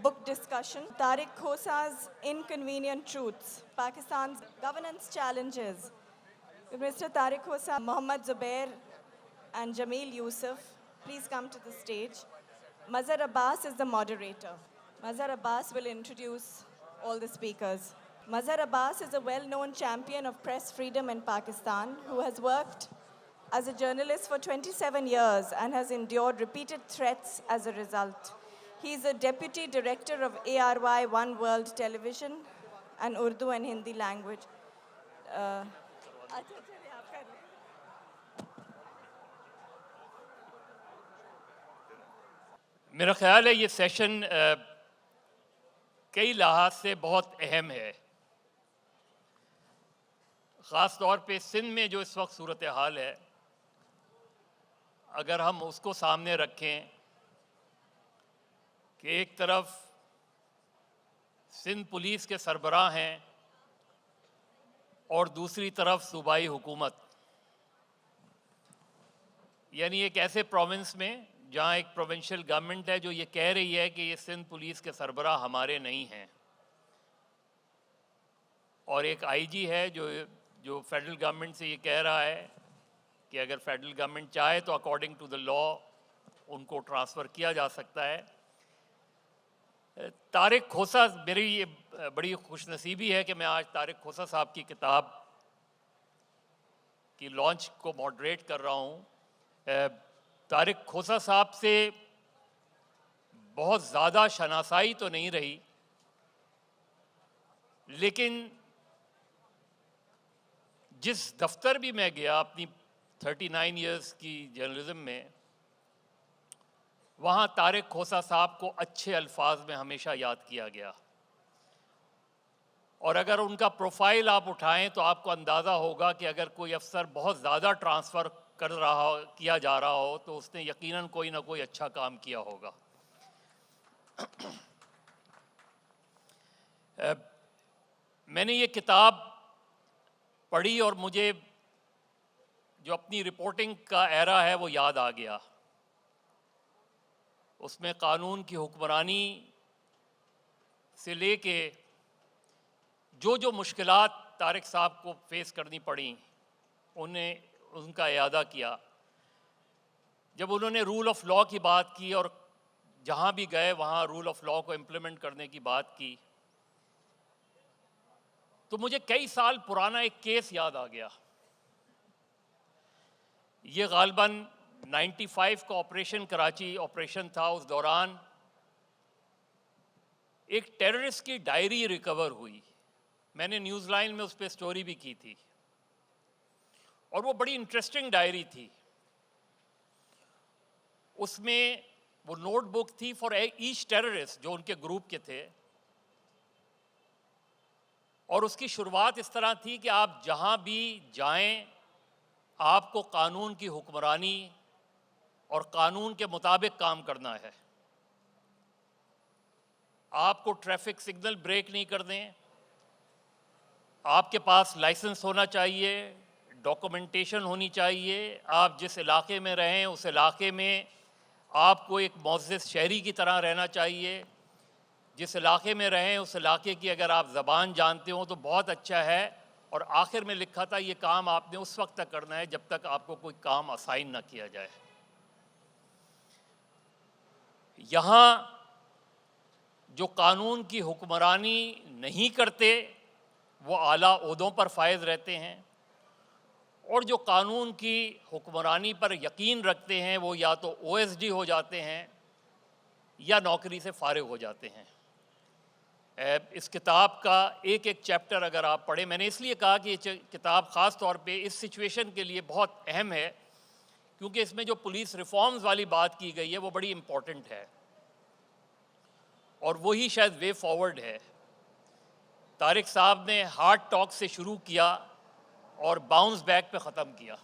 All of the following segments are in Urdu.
book discussion, Tariq Khosa's Inconvenient Truths, Pakistan's Governance Challenges. Mr. Tariq Khosa, Mohammad Zubair and Jameel Yusuf, please come to the stage. Mazhar Abbas is the moderator. Mazhar Abbas will introduce all the speakers. Mazhar Abbas is a well-known champion of press freedom in Pakistan who has worked as a journalist for 27 years and has endured repeated threats as a result. He is a deputy director of ARY One World Television and Urdu and Hindi language. میرا خیال ہے یہ سیشن کئی لحاظ سے بہت اہم ہے، خاص طور پہ سندھ میں جو اس وقت صورتحال ہے، اگر ہم اس کو سامنے رکھیں کہ ایک طرف سندھ پولیس کے سربراہ ہیں اور دوسری طرف صوبائی حکومت، یعنی ایک ایسے پروونس میں جہاں ایک پروونشل گورنمنٹ ہے جو یہ کہہ رہی ہے کہ یہ سندھ پولیس کے سربراہ ہمارے نہیں ہیں، اور ایک آئی جی ہے جو فیڈرل گورنمنٹ سے یہ کہہ رہا ہے کہ اگر فیڈرل گورنمنٹ چاہے تو اکارڈنگ ٹو دا لا ان کو ٹرانسفر کیا جا سکتا ہے۔ طارق کھوسا، میری یہ بڑی خوش نصیبی ہے کہ میں آج طارق کھوسا صاحب کی کتاب کی لانچ کو ماڈریٹ کر رہا ہوں۔ طارق کھوسا صاحب سے بہت زیادہ شناسائی تو نہیں رہی، لیکن جس دفتر بھی میں گیا اپنی 39 ایئرس کی جرنلزم میں، وہاں طارق کھوسا صاحب کو اچھے الفاظ میں ہمیشہ یاد کیا گیا، اور اگر ان کا پروفائل آپ اٹھائیں تو آپ کو اندازہ ہوگا کہ اگر کوئی افسر بہت زیادہ ٹرانسفر کیا جا رہا ہو تو اس نے یقیناً کوئی نہ کوئی اچھا کام کیا ہوگا۔ میں نے یہ کتاب پڑھی اور مجھے جو اپنی رپورٹنگ کا ایرا ہے وہ یاد آ گیا۔ اس میں قانون کی حکمرانی سے لے کے جو مشکلات طارق صاحب کو فیس کرنی پڑیں ان کا اعادہ کیا۔ جب انہوں نے رول آف لاء کی بات کی اور جہاں بھی گئے وہاں رول آف لاء کو امپلیمنٹ کرنے کی بات کی، تو مجھے کئی سال پرانا ایک کیس یاد آ گیا۔ یہ غالباً 95 کا آپریشن کراچی آپریشن تھا۔ اس دوران ایک ٹیررسٹ کی ڈائری ریکور ہوئی، میں نے نیوز لائن میں اس پہ سٹوری بھی کی تھی، اور وہ بڑی انٹرسٹنگ ڈائری تھی۔ اس میں وہ نوٹ بک تھی فار ایچ ٹیررسٹ جو ان کے گروپ کے تھے، اور اس کی شروعات اس طرح تھی کہ آپ جہاں بھی جائیں آپ کو قانون کی حکمرانی اور قانون کے مطابق کام کرنا ہے۔ آپ کو ٹریفک سگنل بریک نہیں کرنے، آپ کے پاس لائسنس ہونا چاہیے، ڈاکومنٹیشن ہونی چاہیے، آپ جس علاقے میں رہیں اس علاقے میں آپ کو ایک معزز شہری کی طرح رہنا چاہیے، جس علاقے میں رہیں اس علاقے کی اگر آپ زبان جانتے ہوں تو بہت اچھا ہے، اور آخر میں لکھا تھا یہ کام آپ نے اس وقت تک کرنا ہے جب تک آپ کو کوئی کام اسائن نہ کیا جائے۔ یہاں جو قانون کی حکمرانی نہیں کرتے وہ اعلیٰ عہدوں پر فائز رہتے ہیں، اور جو قانون کی حکمرانی پر یقین رکھتے ہیں وہ یا تو او ایس ڈی ہو جاتے ہیں یا نوکری سے فارغ ہو جاتے ہیں۔ اس کتاب کا ایک چیپٹر اگر آپ پڑھیں، میں نے اس لیے کہا کہ یہ کتاب خاص طور پہ اس سچویشن کے لیے بہت اہم ہے کیونکہ اس میں جو پولیس ریفارمز والی بات کی گئی ہے وہ بڑی امپورٹنٹ ہے، اور وہی شاید وے فارورڈ ہے۔ طارق صاحب نے ہارٹ ٹاک سے شروع کیا اور باؤنس بیک پہ ختم کیا،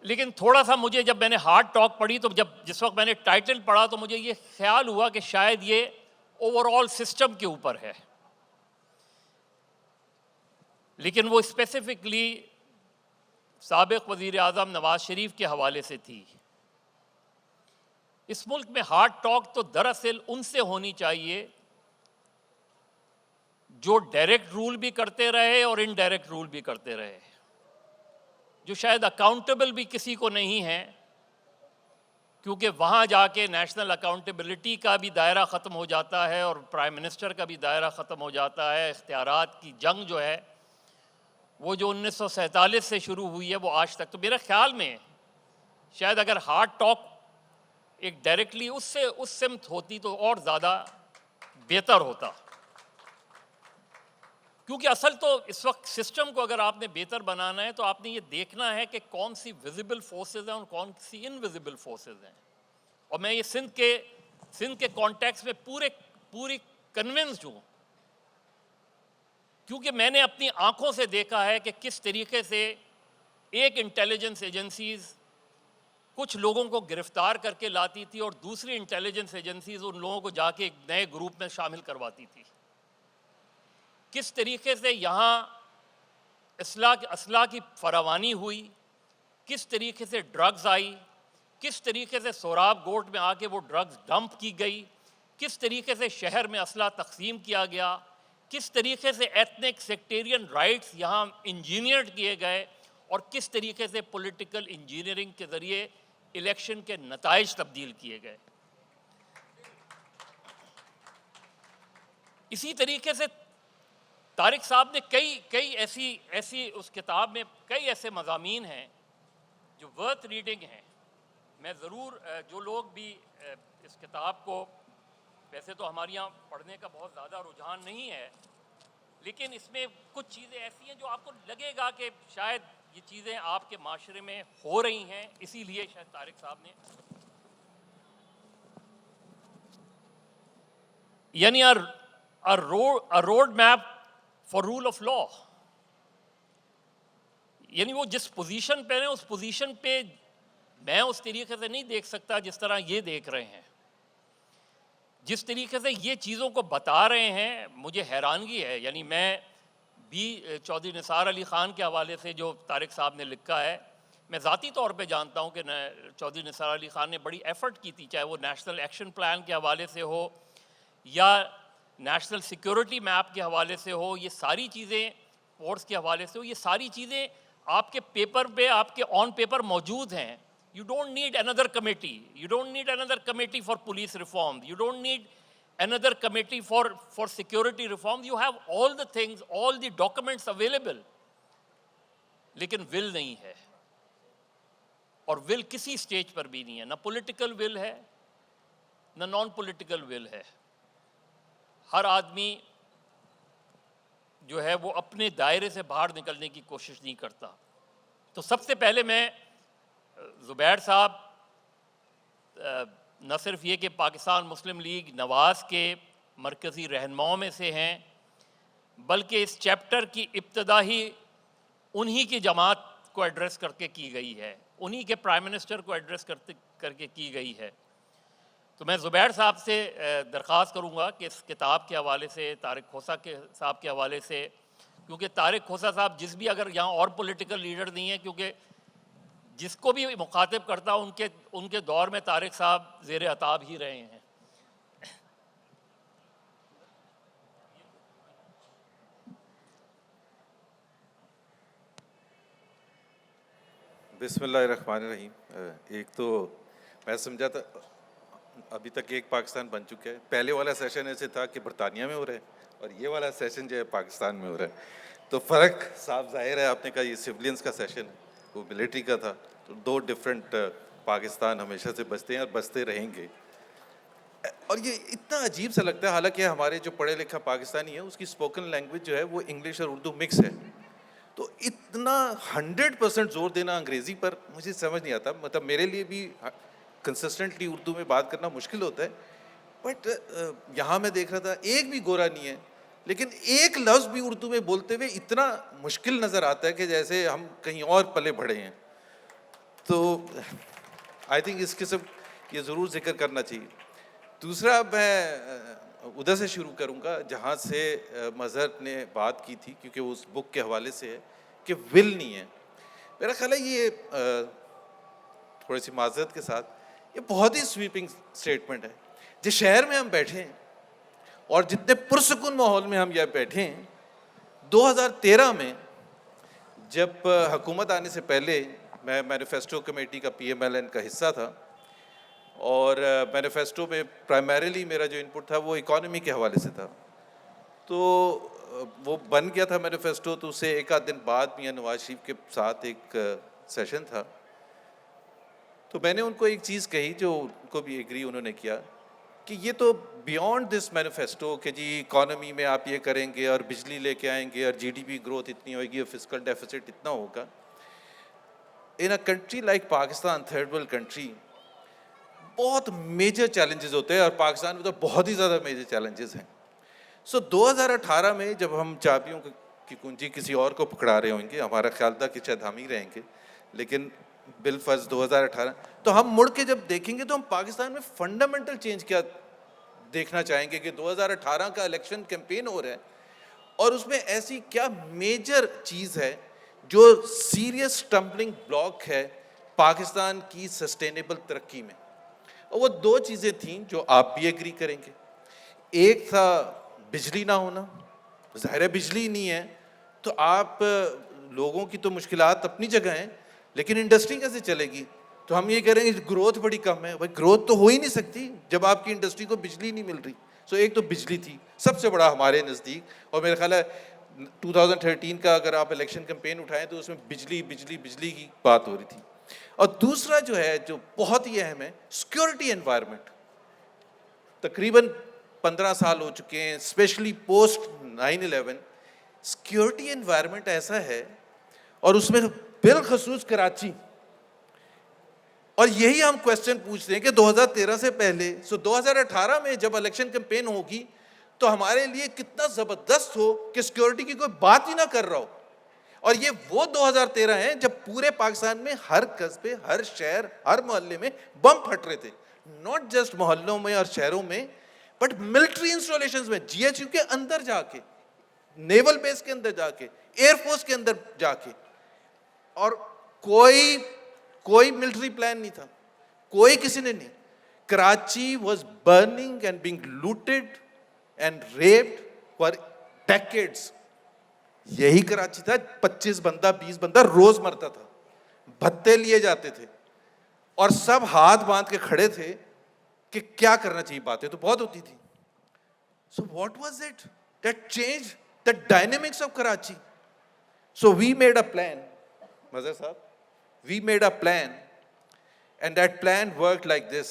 لیکن تھوڑا سا مجھے جب میں نے ہارٹ ٹاک پڑھی تو جس وقت میں نے ٹائٹل پڑھا تو مجھے یہ خیال ہوا کہ شاید یہ اوور آل سسٹم کے اوپر ہے، لیکن وہ اسپیسیفکلی سابق وزیر اعظم نواز شریف کے حوالے سے تھی۔ اس ملک میں ہارڈ ٹاک تو دراصل ان سے ہونی چاہیے جو ڈائریکٹ رول بھی کرتے رہے اور انڈائریکٹ رول بھی کرتے رہے، جو شاید اکاؤنٹیبل بھی کسی کو نہیں ہے، کیونکہ وہاں جا کے نیشنل اکاؤنٹیبلٹی کا بھی دائرہ ختم ہو جاتا ہے اور پرائم منسٹر کا بھی دائرہ ختم ہو جاتا ہے. اختیارات کی جنگ جو ہے وہ جو 1947 سے شروع ہوئی ہے وہ آج تک. تو میرے خیال میں شاید اگر ہارڈ ٹاک ایک ڈائریکٹلی اس سمت ہوتی تو اور زیادہ بہتر ہوتا، کیونکہ اصل تو اس وقت سسٹم کو اگر آپ نے بہتر بنانا ہے تو آپ نے یہ دیکھنا ہے کہ کون سی ویزیبل فورسز ہیں اور کون سی انویزیبل فورسز ہیں. اور میں یہ سندھ کے کانٹیکس میں پوری کنونسڈ ہوں، کیونکہ میں نے اپنی آنکھوں سے دیکھا ہے کہ کس طریقے سے ایک انٹیلیجنس ایجنسیز کچھ لوگوں کو گرفتار کر کے لاتی تھی اور دوسری انٹیلیجنس ایجنسیز ان لوگوں کو جا کے ایک نئے گروپ میں شامل کرواتی تھی. کس طریقے سے یہاں اسلحہ کی فراوانی ہوئی، کس طریقے سے ڈرگز آئی، کس طریقے سے سوراب گوٹ میں آ کے وہ ڈرگز ڈمپ کی گئی، کس طریقے سے شہر میں اسلحہ تقسیم کیا گیا، کس طریقے سے ایتھنک سیکٹیرین رائٹس یہاں انجینئرڈ کیے گئے، اور کس طریقے سے پولیٹیکل انجینئرنگ کے ذریعے الیکشن کے نتائج تبدیل کیے گئے. اسی طریقے سے طارق صاحب نے کئی ایسی اس کتاب میں کئی ایسے مضامین ہیں جو ورتھ ریڈنگ ہیں. میں ضرور جو لوگ بھی اس کتاب کو، ویسے تو ہمارے یہاں پڑھنے کا بہت زیادہ رجحان نہیں ہے، لیکن اس میں کچھ چیزیں ایسی ہیں جو آپ کو لگے گا کہ شاید یہ چیزیں آپ کے معاشرے میں ہو رہی ہیں، اسی لیے شاید طارق صاحب نے یعنی road map for rule of law. یعنی وہ جس پوزیشن پہ ہیں اس پوزیشن پہ میں اس طریقے سے نہیں دیکھ سکتا جس طرح یہ دیکھ رہے ہیں. جس طریقے سے یہ چیزوں کو بتا رہے ہیں مجھے حیرانگی ہے. یعنی میں بھی چودھری نثار علی خان کے حوالے سے جو طارق صاحب نے لکھا ہے، میں ذاتی طور پہ جانتا ہوں کہ چودھری نثار علی خان نے بڑی ایفرٹ کی تھی، چاہے وہ نیشنل ایکشن پلان کے حوالے سے ہو یا نیشنل سیکیورٹی میپ کے حوالے سے ہو، یہ ساری چیزیں فورس کے حوالے سے ہو، یہ ساری چیزیں آپ کے پیپر پہ، آپ کے آن پیپر موجود ہیں. You don't need another committee. You don't need another committee for police reform. You don't need another committee for security reform. You have all the things, all the documents available. لیکن will نہیں ہے، اور will کسی سٹیج پر بھی نہیں ہے. نہ پولیٹیکل will ہے نہ نان پولیٹیکل will ہے. ہر آدمی جو ہے وہ اپنے دائرے سے باہر نکلنے کی کوشش نہیں کرتا. تو سب سے پہلے میں زبیر صاحب نہ صرف یہ کہ پاکستان مسلم لیگ نواز کے مرکزی رہنماؤں میں سے ہیں، بلکہ اس چیپٹر کی ابتدا ہی انہی کی جماعت کو ایڈریس کر کے کی گئی ہے، انہی کے پرائم منسٹر کو ایڈریس کر کے کی گئی ہے. تو میں زبیر صاحب سے درخواست کروں گا کہ اس کتاب کے حوالے سے، طارق کھوسہ صاحب کے حوالے سے، کیونکہ طارق کھوسہ صاحب جس بھی اگر یہاں اور پولیٹیکل لیڈر نہیں ہیں، کیونکہ جس کو بھی مخاطب کرتا ان کے دور میں طارق صاحب زیر عتاب ہی رہے ہیں. بسم اللہ الرحمن الرحیم. ایک تو میں سمجھا تھا ابھی تک ایک پاکستان بن چکا ہے. پہلے والا سیشن ایسے تھا کہ برطانیہ میں ہو رہا ہے اور یہ والا سیشن جو ہے پاکستان میں ہو رہا ہے. تو فرق صاف ظاہر ہے. آپ نے کہا یہ سولینس کا سیشن ہے، وہ ملٹری کا تھا. تو دو ڈفرینٹ پاکستان ہمیشہ سے بستے ہیں اور بستے رہیں گے. اور یہ اتنا عجیب سا لگتا ہے، حالانکہ ہمارے جو پڑھے لکھا پاکستانی ہے اس کی اسپوکن لینگویج جو ہے وہ انگلش اور اردو مکس ہے. تو اتنا 100% زور دینا انگریزی پر مجھے سمجھ نہیں آتا. مطلب میرے لیے بھی کنسسٹنٹلی اردو میں بات کرنا مشکل ہوتا ہے. بٹ یہاں میں دیکھ رہا تھا ایک بھی گورا نہیں ہے، لیکن ایک لفظ بھی اردو میں بولتے ہوئے اتنا مشکل نظر آتا ہے کہ جیسے ہم کہیں اور پلے بڑھے ہیں. تو آئی تھنک اس قسم یہ ضرور ذکر کرنا چاہیے. دوسرا میں ادھر سے شروع کروں گا جہاں سے مظہر نے بات کی تھی، کیونکہ وہ اس بک کے حوالے سے ہے کہ ول نہیں ہے. میرا خیال ہے یہ تھوڑی سی معذرت کے ساتھ یہ بہت ہی سویپنگ اسٹیٹمنٹ ہے. جس شہر میں ہم بیٹھے ہیں اور جتنے پرسکون ماحول میں ہم یہ بیٹھے ہیں, 2013 میں جب حکومت آنے سے پہلے میں مینیفیسٹو کمیٹی کا PMLN کا حصہ تھا, اور مینیفیسٹو میں پرائمریلی میرا جو انپٹ تھا وہ اکانومی کے حوالے سے تھا. تو وہ بن گیا تھا مینیفیسٹو, تو اسے ایک آدھ دن بعد میاں نواز شریف کے ساتھ ایک سیشن تھا, تو میں نے ان کو ایک چیز کہی جو ان کو بھی ایگری انہوں نے کیا, کہ یہ تو بیونڈ دس مینیفیسٹو کہ جی اکانومی میں آپ یہ کریں گے اور بجلی لے کے آئیں گے اور GDP گروتھ اتنی ہوئے گی اور فسکل ڈیفیسٹ اتنا ہوگا. In a country like Pakistan, third world country, بہت میجر چیلنجز ہوتے ہیں, اور پاکستان میں تو بہت ہی زیادہ میجر چیلنجز ہیں. سو 2018 میں جب ہم چابیوں کی کنجی کسی اور کو پکڑا رہے ہوں گے, ہمارا خیال تھا کہ شاید ہم ہی رہیں گے, لیکن بالفرض 2018, تو ہم مڑ کے جب دیکھیں گے تو ہم پاکستان میں فنڈامنٹل چینج کیا دیکھنا چاہیں گے کہ 2018 کا الیکشن کیمپین ہو رہا ہے, اور اس میں ایسی کیا میجر چیز ہے جو سیریس اسٹمبلنگ بلاک ہے پاکستان کی سسٹینیبل ترقی میں. اور وہ دو چیزیں تھیں جو آپ بھی ایگری کریں گے. ایک تھا بجلی نہ ہونا. ظاہر ہے بجلی نہیں ہے تو آپ لوگوں کی تو مشکلات اپنی جگہ ہیں, لیکن انڈسٹری کیسے چلے گی؟ تو ہم یہ کہہ رہے ہیں کہ گروتھ بڑی کم ہے. بھائی گروتھ تو ہو ہی نہیں سکتی جب آپ کی انڈسٹری کو بجلی نہیں مل رہی. سو ایک تو بجلی تھی سب سے بڑا ہمارے نزدیک, اور میرا خیال ہے 2013 کا اگر آپ الیکشن کیمپین اٹھائیں تو اس میں بجلی بجلی بجلی کی بات ہو رہی تھی. اور دوسرا جو ہے جو بہت ہی اہم ہے, سیکورٹی انوائرمنٹ. تقریباً 15 سال ہو چکے ہیں, اسپیشلی پوسٹ 9/11 سیکورٹی انوائرمنٹ ایسا ہے, اور اس میں بالخصوص کراچی, اور یہی ہم کوشچن پوچھتے ہیں کہ 2013 سے پہلے, 2018 میں جب الیکشن کیمپین ہوگی تو ہمارے لیے کتنا زبردست ہو کہ سیکورٹی کی کوئی بات ہی نہ کر رہا ہو. اور یہ وہ 2013 ہیں جب پورے پاکستان میں ہر قصبے, ہر شہر, ہر محلے میں بم پھٹ رہے تھے. ناٹ جسٹ محلوں میں اور شہروں میں, بٹ ملٹری انسٹالیشنز میں, GHQ کے اندر جا کے, نیول بیس کے اندر جا کے, ایئر فورس کے اندر جا کے, اور کوئی ملٹری پلان نہیں تھا, کوئی کسی نے نہیں. Karachi was burning and being looted and raped for decades. یہی کراچی تھا, 25 بندہ 20 بندہ روز مرتا تھا, بھتے لیے جاتے تھے, اور سب ہاتھ باندھ کے کھڑے تھے کہ کیا کرنا چاہیے. باتیں تو بہت ہوتی تھی. So what was it that change the dynamics of Karachi? So we made a plan, Mazhar Sahab, we made a plan, and that plan worked like this.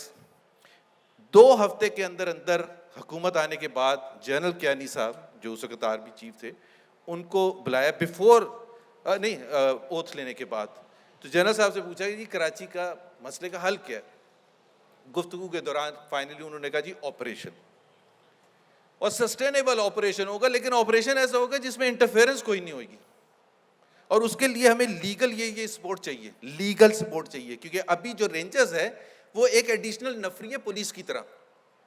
2 ہفتے کے اندر اندر حکومت آنے کے بعد جنرل کیانی صاحب جو اس وقت آرمی چیف تھے, ان کو بلایا اوتھ لینے کے بعد. تو جنرل صاحب سے پوچھا کہ جی کراچی کا مسئلے کا حل کیا ہے. گفتگو کے دوران فائنلی انہوں نے کہا جی آپریشن, اور سسٹینیبل آپریشن ہوگا, لیکن آپریشن ایسا ہوگا جس میں انٹرفیئرنس کوئی نہیں ہوگی, اور اس کے لیے ہمیں لیگل یہ سپورٹ چاہیے, لیگل سپورٹ چاہیے, کیونکہ ابھی جو رینجرز ہے وہ ایک ایڈیشنل نفری ہے پولیس کی طرح.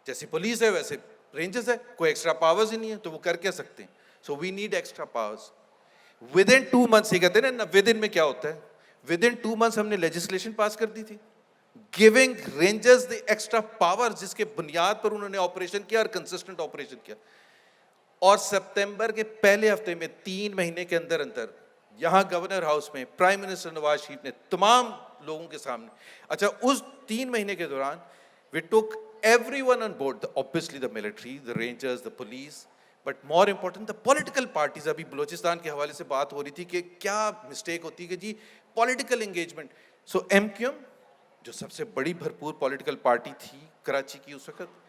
جیسے پولیس ہے ویسے رینجرز ہے, کوئی ایکسٹرا پاورز ہی نہیں ہے, تو وہ کر کیا سکتے ہیں. So we need extra powers. With in 2 months, یہ کہتے ہیں نا ود ان میں کیا ہوتا ہے, ود ان 2 months ہم نے لیجسلیشن پاس کر دی تھی, گیونگ رینجرز دی ایکسٹرا پاور, جس کے بنیاد پر انہوں نے آپریشن کیا اور کنسسٹنٹ آپریشن کیا. اور سپتمبر کے پہلے ہفتے میں 3 مہینے کے اندر اندر یہاں گورنر ہاؤس میں پرائم منسٹر نواز شریف نے تمام لوگوں کے سامنے, اچھا اس 3 مہینے کے دوران we took everyone on board, obviously the military, the rangers, the police, but more important the political parties. ابھی بلوچستان کے حوالے سے بات ہو رہی تھی کہ کیا مسٹیک ہوتی ہے کہ جی پولیٹیکل انگیجمنٹ. سو MQM جو سب سے بڑی بھرپور پولیٹیکل پارٹی تھی کراچی کی اس وقت,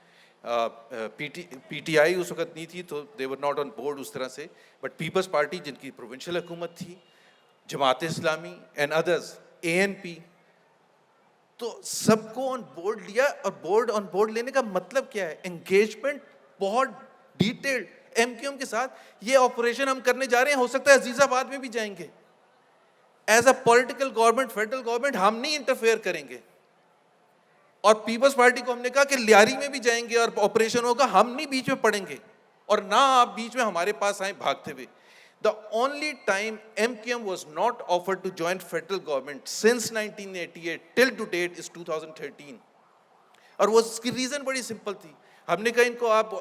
PTI اس وقت نہیں تھی تو they were not on board اس طرح سے, بٹ پیپلز پارٹی جن کی پروونشل حکومت تھی, Jamaat Islami and others, ANP, تو سب کو آن بورڈ لیا. اور آن بورڈ لینے کا مطلب کیا ہے, انگیجمنٹ بہت ڈیٹیلڈ MQM کے ساتھ. یہ آپریشن ہم کرنے جا رہے ہیں, ہو سکتا ہے عزیز آباد میں بھی جائیں گے. As a political government, federal government, ہم نہیں انٹرفیئر کریں گے. اور پیپلز پارٹی کو ہم نے کہا کہ لیاری میں بھی جائیں گے اور آپریشن ہوگا, ہم نہیں بیچ میں پڑیں گے, اور نہ آپ بیچ میں ہمارے پاس آئیں بھاگتے ہوئے. The only time MQM was not offered to join federal government since 1988 till to date is 2013. اور وہ اس کی ریزن بڑی سمپل تھی. ہم نے کہا ان کو آپ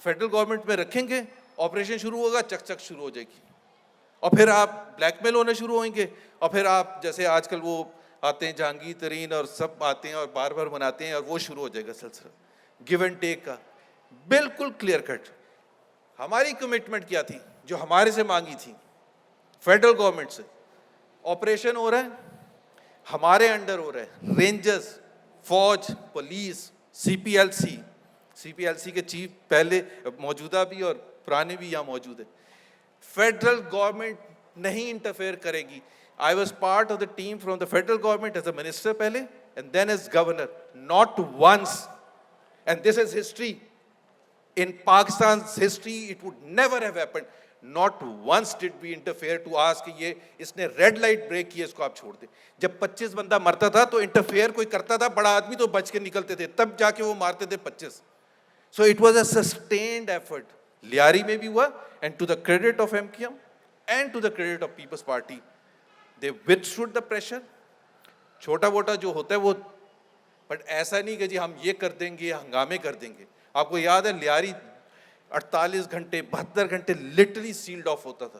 فیڈرل گورنمنٹ میں رکھیں گے, آپریشن شروع ہوگا, چک چک شروع ہو جائے گی, اور پھر آپ بلیک میل ہونے شروع ہوئیں گے, اور پھر آپ جیسے آج کل وہ آتے ہیں جہانگیر ترین اور سب آتے ہیں اور بار بار مناتے ہیں, اور وہ شروع ہو جائے گا سلسلہ گیو اینڈ ٹیک کا. بالکل کلیئر کٹ ہماری کمٹمنٹ کیا تھی جو ہمارے سے مانگی تھی فیڈرل گورنمنٹ سے. آپریشن ہو رہا ہے, ہمارے انڈر ہو رہا ہے, رینجرز, فوج, پولیس, سی پی ایل سی کے چیف پہلے موجودہ بھی اور پرانے بھی یہاں موجود ہیں. فیڈرل گورنمنٹ نہیں انٹرفیئر کرے گی. I was part of the team from the federal government as a minister pehle and then as governor. Not once, and this is history. In Pakistan's history, it would never have happened. Not once did we interfere to ask کہ یہ اس نے ریڈ لائٹ بریک کی ہے, اس کو آپ چھوڑ دیں. جب 25 بندہ مرتا تھا تو انٹرفیئر کوئی کرتا تھا, بڑا آدمی تو بچ کے نکلتے تھے, تب جا کے وہ مارتے تھے 25. So it was a sustained effort. Lyari میں بھی ہوا, and to the credit of MQM and to the credit of People's Party, they withstood the pressure. چھوٹا موٹا جو ہوتا ہے وہ, بٹ ایسا نہیں کہ جی ہم یہ کر دیں گے, ہنگامے کر دیں گے. آپ کو یاد ہے لیاری 48 گھنٹے 72 گھنٹے لٹرلی سیلڈ آف ہوتا تھا.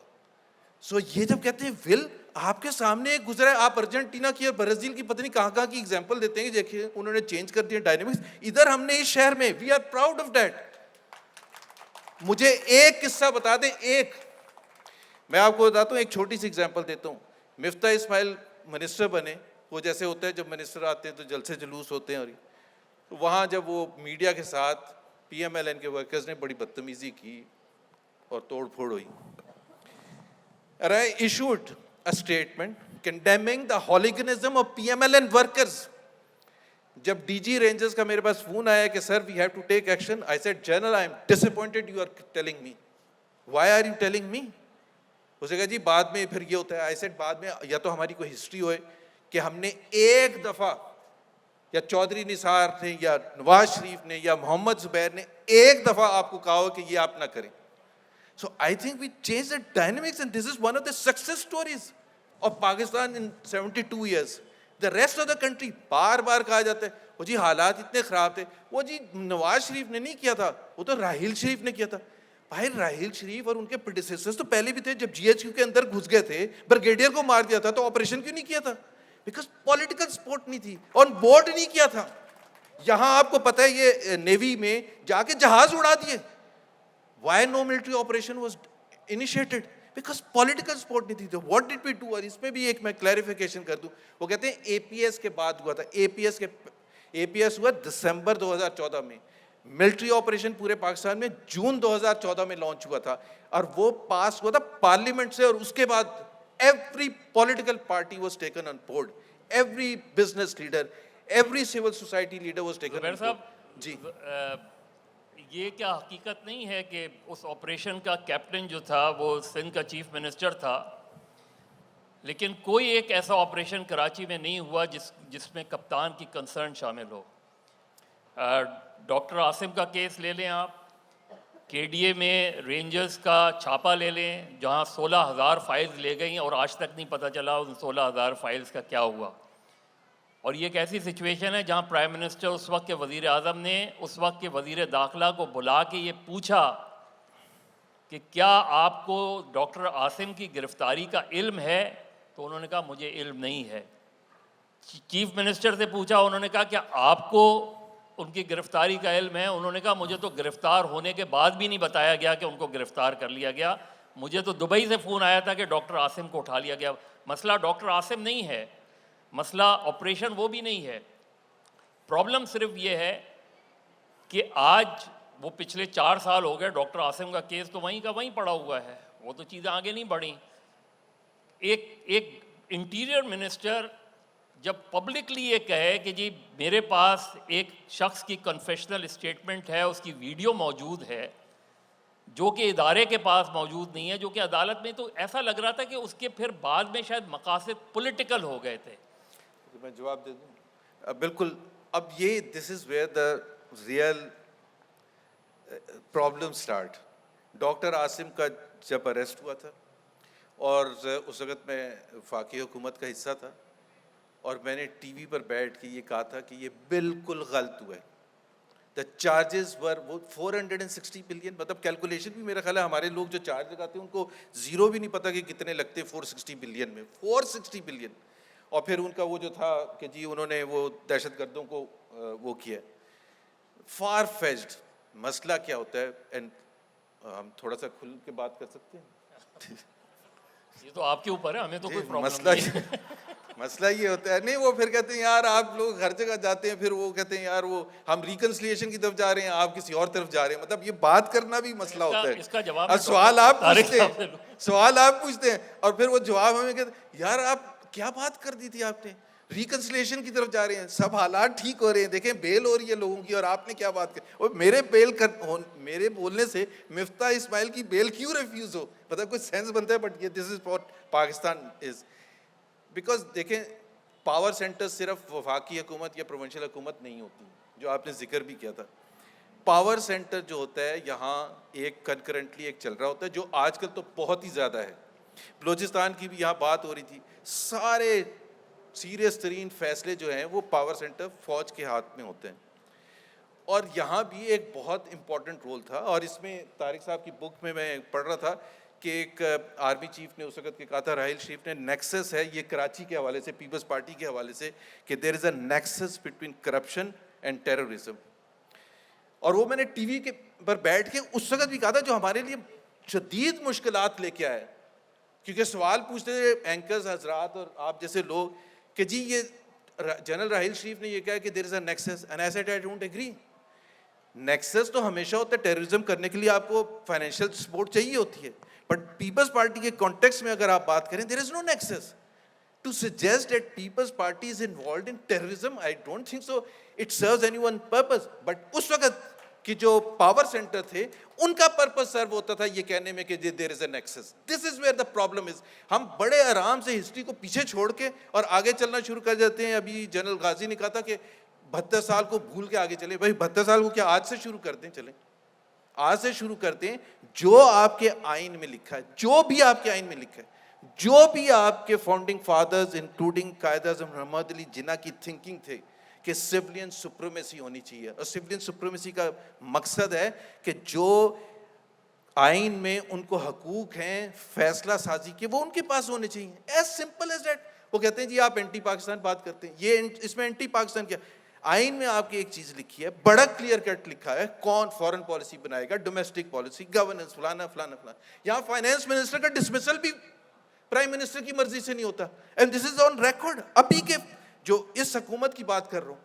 سو یہ جب کہتے ہیں ول آپ کے سامنے ایک گزرا ہے, آپ ارجنٹینا کی اور برازیل کی پتہ نہیں کہاں کہاں کی ایگزامپل دیتے ہیں, دیکھیے انہوں نے چینج کر دیا ڈائنامکس. ادھر ہم نے اس شہر میں, we are proud of that. مجھے ایک قصہ بتا دیں, ایک, میں آپ کو بتاتا ہوں, ایک چھوٹی سی ایگزامپل دیتا ہوں. مفتاح اسماعیل منسٹر بنے, وہ جیسے ہوتا ہے جب منسٹر آتے ہیں تو جلسے جلوس ہوتے ہیں, اور وہاں جب وہ میڈیا کے ساتھ پی ایم ایل این کے ورکرز نے بڑی بدتمیزی کی اور توڑ پھوڑ ہوئی. And I issued a statement condemning the hooliganism of PMLN workers. جب ڈی جی رینجرز کا میرے پاس فون آیا کہ sir we have to take action, I said General, I am disappointed you are telling me. Why are you telling me? اسے کہا جی بعد میں پھر یہ ہوتا ہے. I said بعد میں یا تو ہماری کوئی ہسٹری ہوئے کہ ہم نے ایک دفعہ یا چودھری نثار نے یا نواز شریف نے یا محمد زبیر نے ایک دفعہ آپ کو کہا ہو کہ یہ آپ نہ کریں. So I think we changed the dynamics, and this is one of the success stories of Pakistan in 72 years. The rest of the country بار بار کہا جاتا ہے وہ جی حالات اتنے خراب تھے, وہ جی نواز شریف نے نہیں کیا تھا, وہ تو راہیل شریف نے کیا تھا. بھائی راہیل شریف اور ان کے پریڈیسیسرز تو پہلے بھی تھے. جب جی ایچ کیو کے اندر گھس گئے تھے, بریگیڈیئر کو مار دیا تھا, تو آپریشن کیوں نہیں کیا تھا؟ بیکاز پولیٹیکل سپورٹ نہیں تھی, آن بورڈ نہیں کیا تھا. یہاں آپ کو پتہ ہے یہ نیوی میں جا کے جہاز اڑا دیے. Why no military operation was initiated? Because political support نہیں تھی. تو what did we do? اور اس میں بھی ایک میں کلیریفیکیشن کر دوں. وہ کہتے ہیں اے پی ایس کے بعد ہوا تھا. اے پی ایس ہوا دسمبر 2014 میں. ملٹری آپریشن پورے پاکستان میں جون 2014 میں لانچ ہوا تھا, اور وہ پاس ہوا تھا پارلیمنٹ سے. اور اس کے بعد every political party was taken on board, every business leader, every civil society leader was taken on board. جی یہ کیا حقیقت نہیں ہے کہ اس آپریشن کا کیپٹن جو تھا وہ سندھ کا چیف منسٹر تھا, لیکن کوئی ایک ایسا آپریشن کراچی میں نہیں ہوا جس میں کپتان کی کنسرن شامل ہو. ڈاکٹر عاصم کا کیس لے لیں آپ, کے ڈی اے میں رینجرز کا چھاپا لے لیں جہاں 16,000 فائلز لے گئیں اور آج تک نہیں پتہ چلا ان 16,000 فائلز کا کیا ہوا. اور یہ ایک ایسی سچویشن ہے جہاں پرائم منسٹر اس وقت کے وزیر اعظم نے اس وقت کے وزیر داخلہ کو بلا کے یہ پوچھا کہ کیا آپ کو ڈاکٹر عاصم کی گرفتاری کا علم ہے, تو انہوں نے کہا مجھے علم نہیں ہے. چیف منسٹر سے پوچھا, انہوں نے کہا کیا آپ کو ان کی گرفتاری کا علم ہے, انہوں نے کہا مجھے تو گرفتار ہونے کے بعد بھی نہیں بتایا گیا کہ ان کو گرفتار کر لیا گیا, مجھے تو دبئی سے فون آیا تھا کہ ڈاکٹر عاصم کو اٹھا لیا گیا. مسئلہ ڈاکٹر عاصم نہیں ہے, مسئلہ آپریشن وہ بھی نہیں ہے. پرابلم صرف یہ ہے کہ آج وہ پچھلے 4 سال ہو گئے, ڈاکٹر عاصم کا کیس تو وہیں کا وہیں پڑا ہوا ہے, وہ تو چیزیں آگے نہیں بڑھیں. ایک انٹیریئر منسٹر جب پبلکلی یہ کہے کہ جی میرے پاس ایک شخص کی کنفیشنل اسٹیٹمنٹ ہے, اس کی ویڈیو موجود ہے, جو کہ ادارے کے پاس موجود نہیں ہے, جو کہ عدالت میں, تو ایسا لگ رہا تھا کہ اس کے پھر بعد میں شاید مقاصد پولیٹیکل ہو گئے تھے. میں جواب دے دوں. بالکل. اب یہ this is where the real problem start. Doctor Asim کا جب اریسٹ ہوا تھا اور اس وقت میں وفاقی حکومت کا حصہ تھا, اور میں نے ٹی وی پر بیٹھ کے یہ کہا تھا کہ یہ بالکل غلط ہوا ہے. دا چارجز ور وہ 460 بلین, مطلب کیلکولیشن بھی میرا خیال ہے ہمارے لوگ جو چارج لگاتے ہیں ان کو زیرو بھی نہیں پتا کہ کتنے لگتے 460 بلین میں, 460 بلین. اور پھر ان کا وہ جو تھا کہ جی انہوں نے وہ دہشت گردوں کو وہ کیا. For fetched. مسئلہ کیا ہوتا ہے, اینڈ ہم تھوڑا سا کھل کے بات کر سکتے ہیں. یہ تو آپ کے اوپر ہے, ہمیں تو کوئی پرابلم مسئلہ نہیں ہے. مسئلہ یہ ہوتا ہے, نہیں وہ پھر کہتے ہیں یار آپ لوگ ہر جگہ جاتے ہیں, پھر وہ کہتے ہیں یار وہ ہم ریکنسلیشن کی طرف جا رہے ہیں, آپ کسی اور طرف جا رہے ہیں. مطلب یہ بات کرنا بھی مسئلہ ہوتا ہے. اس کا جواب اور سوال آپ پوچھتے ہیں اور پھر وہ جواب ہمیں کہتے ہیں یار آپ کیا بات کر دی تھی آپ نے, ریکنسلیشن کی طرف جا رہے ہیں, سب حالات ٹھیک ہو رہے ہیں, دیکھیں بیل ہو رہی ہے لوگوں کی, اور آپ نے کیا بات کی. اور میرے بولنے سے مفتاح اسماعیل کی بیل کیوں ریفیوز ہو, مطلب کوئی سینس بنتا ہے. بٹ یہ this is what Pakistan is. Because دیکھیں پاور سینٹر صرف وفاقی حکومت یا پروونشل حکومت نہیں ہوتی, جو آپ نے ذکر بھی کیا تھا. پاور سینٹر جو ہوتا ہے یہاں ایک کنکرنٹلی ایک چل رہا ہوتا ہے, جو آج کل تو بہت ہی زیادہ ہے. بلوچستان کی بھی یہاں بات ہو رہی تھی, سارے سیریس ترین فیصلے جو ہیں وہ پاور سینٹر فوج کے ہاتھ میں ہوتے ہیں. اور یہاں بھی ایک بہت امپورٹنٹ رول تھا, اور اس میں طارق صاحب کی بک میں پڑھ رہا تھا کہ ایک آرمی چیف نے اس وقت کے کہا تھا, راحیل شریف نے, نیکسس ہے یہ کراچی کے حوالے سے, پیپلز پارٹی کے حوالے سے, کہ there is a nexus between corruption and terrorism. اور وہ میں نے ٹی وی کے پر بیٹھ کے اس وقت بھی کہا تھا, جو ہمارے لیے شدید مشکلات لے کے آئے, کیونکہ سوال پوچھتے تھے اینکرز حضرات اور آپ جیسے لوگ کہ جی یہ جنرل راحیل شریف نے یہ کہا کہ there is a nexus, and I said I don't agree. Nexus تو ہمیشہ ہوتا ہے, ٹیررزم کرنے کے لیے آپ کو فائنینشیل سپورٹ چاہیے ہوتی ہے, بٹ پیپلز پارٹی کے کانٹیکس میں اگر آپ بات کریں, دیر از نو nexus. To suggest that People's Party is involved in terrorism, I don't think so. It serves anyone purpose. But اس وقت کی جو پاور سینٹر تھے ان کا پرپز سرو ہوتا تھا یہ کہنے میں کہ there is a nexus. This is where the problem is. ہم بڑے آرام سے ہسٹری کو پیچھے چھوڑ کے اور آگے چلنا شروع کر جاتے ہیں. ابھی جنرل غازی نے کہا تھا کہ 72 سال کو بھول کے آگے چلے. بھائی 72 سال کو کیا آج سے شروع کر دیں, چلیں آج سے شروع کرتے ہیں. جو آپ کے آئین میں لکھا ہے, جو بھی آپ کے آئین میں لکھا ہے, جو بھی آپ کے founding fathers including Quaid Azam محمد علی جناح کی تھنکنگ تھے کہ سویلین سپریمیسی ہونی چاہیے, اور سویلین سپریمیسی کا مقصد ہے کہ جو آئین میں ان کو حقوق ہیں فیصلہ سازی کے, وہ ان کے پاس ہونے چاہیے. As simple as that. وہ کہتے ہیں جی آپ اینٹی پاکستان بات کرتے ہیں, یہ اس میں اینٹی پاکستان کیا, آئین میں آپ کی ایک چیز لکھی ہے, بڑا کلیئر کٹ لکھا ہے کون فورن پالیسی بنائے گا, ڈومیسٹک پالیسی, گورننس, فلانا فلانا فلانا. یہاں فائنانس منسٹر کا ڈسمسل بھی پرائم منسٹر کی مرضی سے نہیں ہوتا, and this is on record. ابھی کے جو اس حکومت کی بات کر رہا ہوں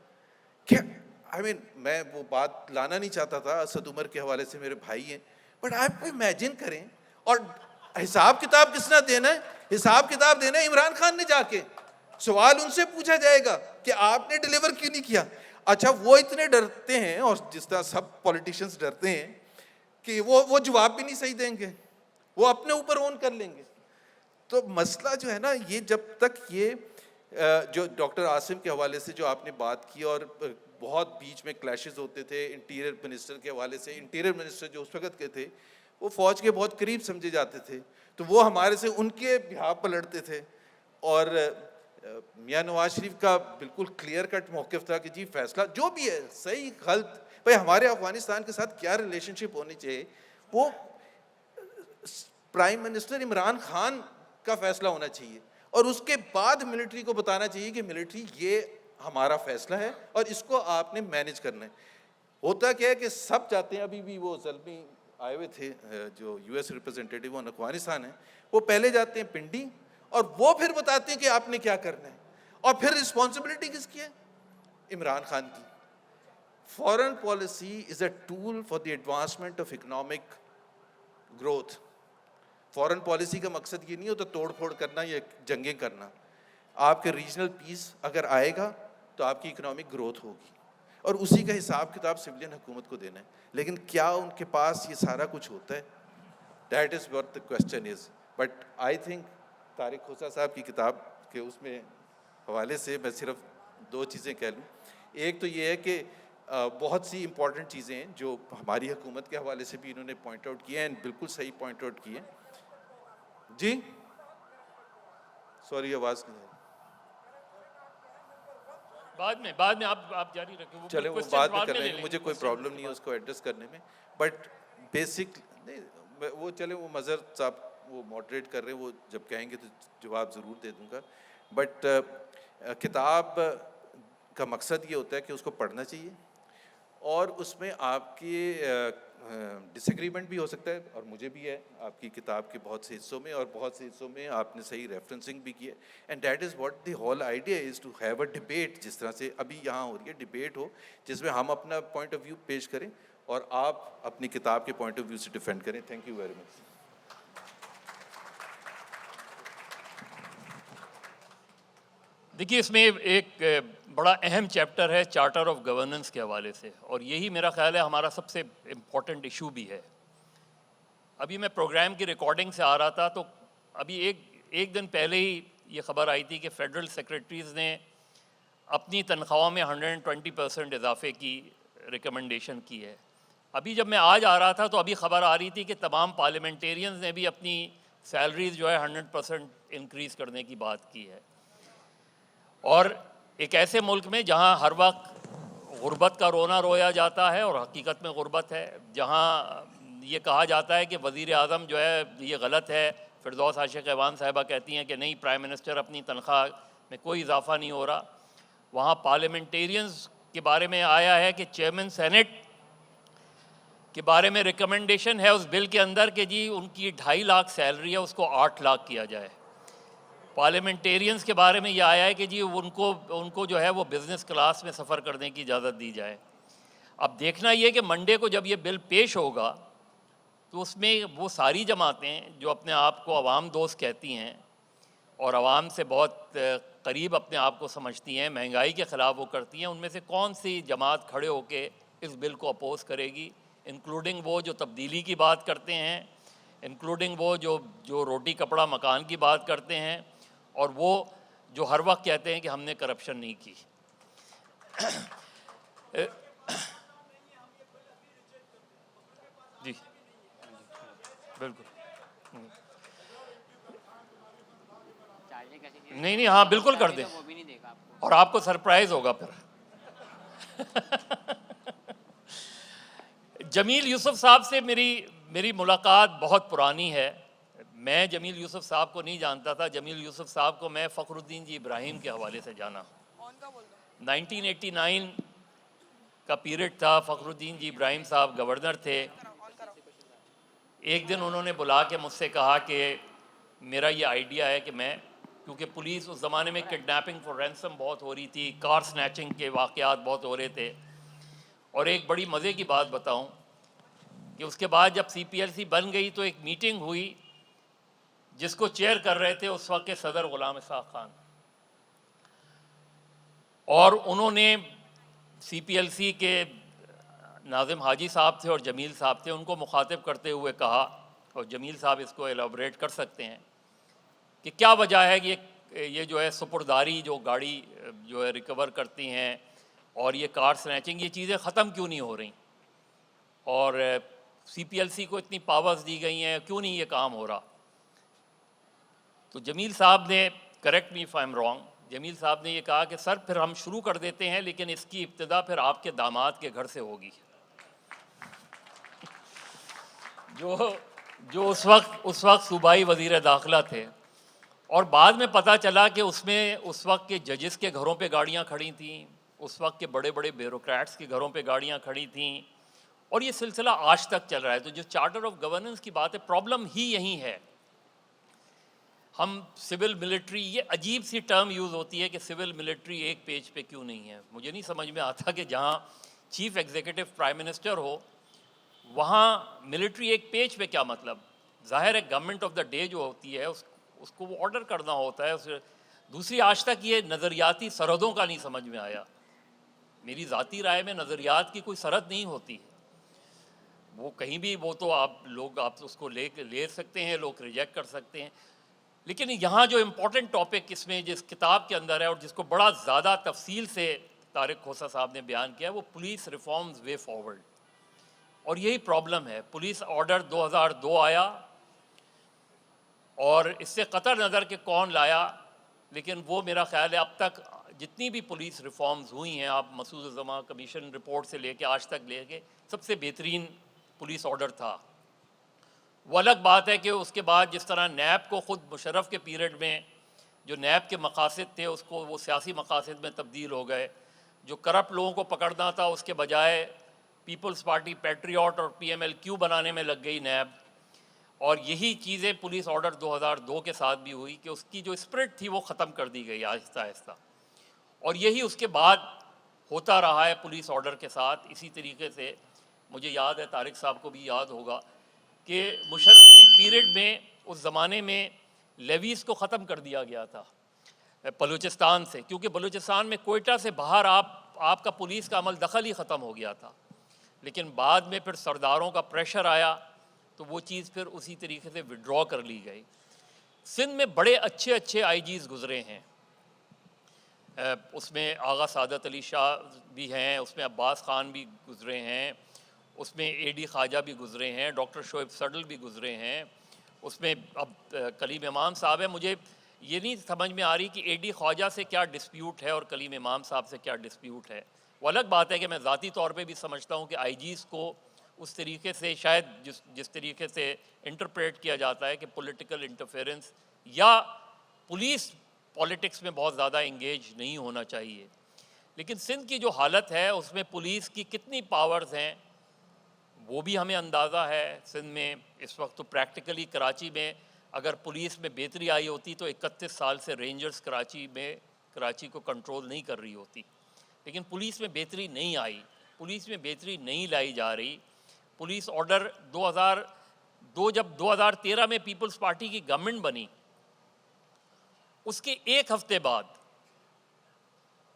کہ میں وہ بات لانا نہیں چاہتا تھا, اسد عمر کے حوالے سے میرے بھائی ہیں, بٹ آپ امیجن کریں, اور حساب کتاب کس نے دینا ہے, حساب کتاب دینا ہے عمران خان نے. جا کے سوال ان سے پوچھا جائے گا کہ آپ نے ڈیلیور کیوں نہیں کیا. اچھا وہ اتنے ڈرتے ہیں, اور جس طرح سب پولیٹیشنز ڈرتے ہیں کہ وہ جواب بھی نہیں صحیح دیں گے, وہ اپنے اوپر اون کر لیں گے. تو مسئلہ جو ہے نا, یہ جب تک یہ جو ڈاکٹر عاصم کے حوالے سے جو آپ نے بات کی, اور بہت بیچ میں کلیشز ہوتے تھے انٹیریئر منسٹر کے حوالے سے, انٹیریئر منسٹر جو اس وقت کے تھے وہ فوج کے بہت قریب سمجھے جاتے تھے, تو وہ ہمارے سے ان کے بہاف پر لڑتے تھے. اور میاں نواز شریف کا بالکل کلیئر کٹ موقف تھا کہ جی فیصلہ جو بھی ہے صحیح غلط, بھائی ہمارے افغانستان کے ساتھ کیا ریلیشن شپ ہونی چاہیے, وہ پرائم منسٹر عمران خان کا فیصلہ ہونا چاہیے, اور اس کے بعد ملٹری کو بتانا چاہیے کہ ملٹری یہ ہمارا فیصلہ ہے اور اس کو آپ نے مینیج کرنا ہے. ہوتا کیا ہے کہ سب چاہتے ہیں, ابھی بھی وہ زلمی آئے ہوئے تھے جو یو ایس ریپرزینٹیٹیو آن افغانستان ہیں, وہ پہلے جاتے ہیں پنڈی اور وہ پھر بتاتے ہیں کہ آپ نے کیا کرنا ہے, اور پھر رسپانسبلٹی کس کی ہے, عمران خان کی. Foreign policy is a tool for the advancement of economic growth. Foreign policy کا مقصد یہ نہیں ہوتا توڑ پھوڑ کرنا یا جنگیں کرنا. آپ کے ریجنل پیس اگر آئے گا تو آپ کی اکنامک گروتھ ہوگی, اور اسی کا حساب کتاب سویلین حکومت کو دینا ہے. لیکن کیا ان کے پاس یہ سارا کچھ ہوتا ہے, that is what the question is. But I think Tariq Khosa صاحب کی کتاب کے اس میں حوالے سے میں صرف 2 چیزیں کہہ لوں. ایک تو یہ ہے کہ بہت سی امپورٹنٹ چیزیں ہیں جو ہماری حکومت کے حوالے سے بھی انہوں نے پوائنٹ آؤٹ کیے ہیں, اینڈ بالکل صحیح پوائنٹ آؤٹ کیے ہیں. جی سوری آواز نہیں ہے. بعد میں آپ جاری رکھیں. چلے وہ questions بعد میں کر لے لیں گے, لیں مجھے گے. کوئی پرابلم نہیں ہے اس کو ایڈریس کرنے میں, بٹ بیسک نہیں وہ چلے وہ مظہر صاحب وہ ماڈریٹ کر رہے ہیں, وہ جب کہیں گے تو جواب ضرور دے دوں گا. بٹ کتاب کا مقصد یہ ہوتا ہے کہ اس کو پڑھنا چاہیے, اور اس میں آپ کی ڈس ایگریمنٹ بھی ہو سکتا ہے, اور مجھے بھی ہے آپ کی کتاب کے بہت سے حصوں میں, اور بہت سے حصوں میں آپ نے صحیح ریفرنسنگ بھی کی ہے. And that is what the whole idea is to have a debate, جس طرح سے ابھی یہاں ہو رہی ہے ڈبیٹ ہو, جس میں ہم اپنا پوائنٹ آف ویو پیش کریں اور آپ اپنی کتاب کے پوائنٹ آف ویو سے ڈیفینڈ کریں. Thank you very much. دیکھیے اس میں ایک بڑا اہم چیپٹر ہے چارٹر آف گورننس کے حوالے سے, اور یہی میرا خیال ہے ہمارا سب سے امپورٹنٹ ایشو بھی ہے. ابھی میں پروگرام کی ریکارڈنگ سے آ رہا تھا تو ابھی ایک دن پہلے ہی یہ خبر آئی تھی کہ فیڈرل سیکریٹریز نے اپنی تنخواہوں میں 120% اضافے کی ریکمنڈیشن کی ہے. ابھی جب میں آج آ رہا تھا تو ابھی خبر آ رہی تھی کہ تمام پارلیمنٹیرینز نے بھی اپنی سیلریز جو ہے 100% انکریز کرنے کی بات کی ہے. اور ایک ایسے ملک میں جہاں ہر وقت غربت کا رونا رویا جاتا ہے, اور حقیقت میں غربت ہے, جہاں یہ کہا جاتا ہے کہ وزیر اعظم جو ہے یہ غلط ہے, فردوس عاشق ایوان صاحبہ کہتی ہیں کہ نہیں پرائم منسٹر اپنی تنخواہ میں کوئی اضافہ نہیں ہو رہا, وہاں پارلیمنٹیرینز کے بارے میں آیا ہے کہ چیئرمین سینٹ کے بارے میں ریکمنڈیشن ہے اس بل کے اندر کہ جی ان کی 2.5 لاکھ سیلری ہے اس کو 8 لاکھ کیا جائے. پارلیمنٹیرینز کے بارے میں یہ آیا ہے کہ جی ان کو جو ہے وہ بزنس کلاس میں سفر کرنے کی اجازت دی جائے. اب دیکھنا یہ کہ منڈے کو جب یہ بل پیش ہوگا تو اس میں وہ ساری جماعتیں جو اپنے آپ کو عوام دوست کہتی ہیں اور عوام سے بہت قریب اپنے آپ کو سمجھتی ہیں, مہنگائی کے خلاف وہ کرتی ہیں, ان میں سے کون سی جماعت کھڑے ہو کے اس بل کو اپوز کرے گی, انکلوڈنگ وہ جو تبدیلی کی بات کرتے ہیں, انکلوڈنگ وہ جو روٹی کپڑا مکان کی بات کرتے ہیں, اور وہ جو ہر وقت کہتے ہیں کہ ہم نے کرپشن نہیں کی. جی بالکل نہیں ہاں بالکل کر دیں, اور آپ کو سرپرائز ہوگا پھر. جمیل یوسف صاحب سے میری ملاقات بہت پرانی ہے. میں جمیل یوسف صاحب کو نہیں جانتا تھا, جمیل یوسف صاحب کو میں فخر الدین جی ابراہیم کے حوالے سے جانا. 1989 کا پیریڈ تھا, فخر الدین جی ابراہیم صاحب گورنر تھے. ایک دن انہوں نے بلا کے مجھ سے کہا کہ میرا یہ آئیڈیا ہے کہ میں, کیونکہ پولیس اس زمانے میں کڈنیپنگ فور رینسم بہت ہو رہی تھی, کار سنیچنگ کے واقعات بہت ہو رہے تھے, اور ایک بڑی مزے کی بات بتاؤں کہ اس کے بعد جب سی پی ایل سی بن گئی تو ایک میٹنگ ہوئی جس کو چیئر کر رہے تھے اس وقت کے صدر غلام اسحاق خان, اور انہوں نے سی پی ایل سی کے ناظم حاجی صاحب تھے اور جمیل صاحب تھے, ان کو مخاطب کرتے ہوئے کہا, اور جمیل صاحب اس کو ایلابریٹ کر سکتے ہیں, کہ کیا وجہ ہے کہ یہ جو ہے سپرداری جو گاڑی جو ہے ریکور کرتی ہیں اور یہ کار سنیچنگ, یہ چیزیں ختم کیوں نہیں ہو رہی, اور سی پی ایل سی کو اتنی پاورز دی گئی ہیں, کیوں نہیں یہ کام ہو رہا. تو جمیل صاحب نے, correct me if I am wrong, Jamil Sahib نے یہ کہا کہ سر پھر ہم شروع کر دیتے ہیں, لیکن اس کی ابتدا پھر آپ کے داماد کے گھر سے ہوگی, جو اس وقت صوبائی وزیر داخلہ تھے. اور بعد میں پتہ چلا کہ اس وقت کے ججز کے گھروں پہ گاڑیاں کھڑی تھیں, اس وقت کے بڑے بڑے بیوروکریٹس کے گھروں پہ گاڑیاں کھڑی تھیں, اور یہ سلسلہ آج تک چل رہا ہے. تو جو چارٹر آف گورننس کی بات ہے, پرابلم ہی یہی ہے. ہم سول ملٹری, یہ عجیب سی ٹرم یوز ہوتی ہے کہ سول ملٹری ایک پیج پہ کیوں نہیں ہے. مجھے نہیں سمجھ میں آتا کہ جہاں چیف ایگزیکٹو پرائم منسٹر ہو وہاں ملٹری ایک پیج پہ کیا مطلب. ظاہر ہے گورنمنٹ آف دا ڈے جو ہوتی ہے اس کو وہ آرڈر کرنا ہوتا ہے. دوسری, آج تک یہ نظریاتی سرحدوں کا نہیں سمجھ میں آیا. میری ذاتی رائے میں نظریات کی کوئی سرحد نہیں ہوتی, وہ کہیں بھی, وہ تو آپ اس کو لے سکتے ہیں, لوگ ریجیکٹ کر سکتے ہیں. لیکن یہاں جو امپورٹنٹ ٹاپک اس میں جس کتاب کے اندر ہے اور جس کو بڑا زیادہ تفصیل سے طارق کھوسہ صاحب نے بیان کیا ہے, وہ پولیس ریفارمز وے فارورڈ. اور یہی پرابلم ہے. پولیس آرڈر 2002 آیا, اور اس سے قطع نظر کہ کون لایا, لیکن وہ میرا خیال ہے اب تک جتنی بھی پولیس ریفارمز ہوئی ہیں، آپ مسعود الزماں کمیشن رپورٹ سے لے کے آج تک لے کے، سب سے بہترین پولیس آرڈر تھا۔ وہ الگ بات ہے کہ اس کے بعد جس طرح نیب کو خود مشرف کے پیریڈ میں جو نیب کے مقاصد تھے اس کو وہ سیاسی مقاصد میں تبدیل ہو گئے، جو کرپٹ لوگوں کو پکڑنا تھا اس کے بجائے پیپلز پارٹی پیٹریوٹ اور پی ایم ایل کیو بنانے میں لگ گئی نیب، اور یہی چیزیں پولیس آرڈر 2002 کے ساتھ بھی ہوئی کہ اس کی جو اسپرٹ تھی وہ ختم کر دی گئی آہستہ آہستہ، اور یہی اس کے بعد ہوتا رہا ہے پولیس آرڈر کے ساتھ۔ اسی طریقے سے مجھے یاد ہے، طارق صاحب کو بھی یاد ہوگا کہ مشرف کے پیریڈ میں اس زمانے میں لیویز کو ختم کر دیا گیا تھا بلوچستان سے، کیونکہ بلوچستان میں کوئٹہ سے باہر آپ کا پولیس کا عمل دخل ہی ختم ہو گیا تھا، لیکن بعد میں پھر سرداروں کا پریشر آیا تو وہ چیز پھر اسی طریقے سے وڈرا کر لی گئی۔ سندھ میں بڑے اچھے اچھے آئی جیز گزرے ہیں، اس میں آغا سعادت علی شاہ بھی ہیں، اس میں عباس خان بھی گزرے ہیں، اس میں اے ڈی خواجہ بھی گزرے ہیں، ڈاکٹر شعیب سڈل بھی گزرے ہیں، اس میں اب کلیم امام صاحب ہے۔ مجھے یہ نہیں سمجھ میں آ رہی کہ اے ڈی خواجہ سے کیا ڈسپیوٹ ہے اور کلیم امام صاحب سے کیا ڈسپیوٹ ہے۔ وہ الگ بات ہے کہ میں ذاتی طور پہ بھی سمجھتا ہوں کہ آئی جیز کو اس طریقے سے شاید جس طریقے سے انٹرپریٹ کیا جاتا ہے کہ پولیٹیکل انٹرفیرنس یا پولیس پالیٹکس میں بہت زیادہ انگیج نہیں ہونا چاہیے، لیکن سندھ کی جو حالت ہے اس میں پولیس کی کتنی پاورز ہیں وہ بھی ہمیں اندازہ ہے۔ سندھ میں اس وقت تو پریکٹیکلی کراچی میں اگر پولیس میں بہتری آئی ہوتی تو 31 سال سے رینجرز کراچی کو کنٹرول نہیں کر رہی ہوتی، لیکن پولیس میں بہتری نہیں آئی، پولیس میں بہتری نہیں لائی جا رہی۔ پولیس آرڈر 2002 جب 2013 میں پیپلز پارٹی کی گورنمنٹ بنی، اس کے ایک ہفتے بعد،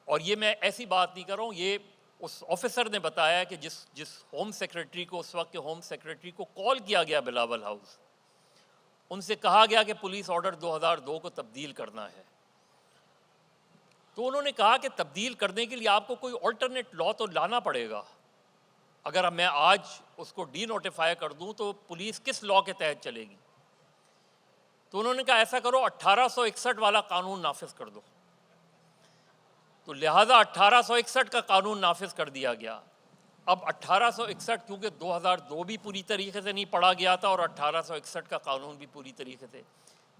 اور یہ میں ایسی بات نہیں کر رہا ہوں، یہ اس آفیسر نے بتایا کہ جس ہوم سیکریٹری کو اس وقت کے ہوم سیکریٹری کو کال کیا گیا بلاول ہاؤس، ان سے کہا گیا کہ پولیس آرڈر 2002 کو تبدیل کرنا ہے، تو انہوں نے کہا کہ تبدیل کرنے کے لیے آپ کو کوئی آلٹرنیٹ لا تو لانا پڑے گا۔ اگر میں آج اس کو ڈی نوٹیفائی کر دوں تو پولیس کس لا کے تحت چلے گی؟ تو انہوں نے کہا ایسا کرو 1861 والا قانون نافذ کر دو، تو لہٰذا 1861 کا قانون نافذ کر دیا گیا۔ اب 1861 کیونکہ 2002 بھی پوری طریقے سے نہیں پڑھا گیا تھا اور 1861 کا قانون بھی پوری طریقے سے،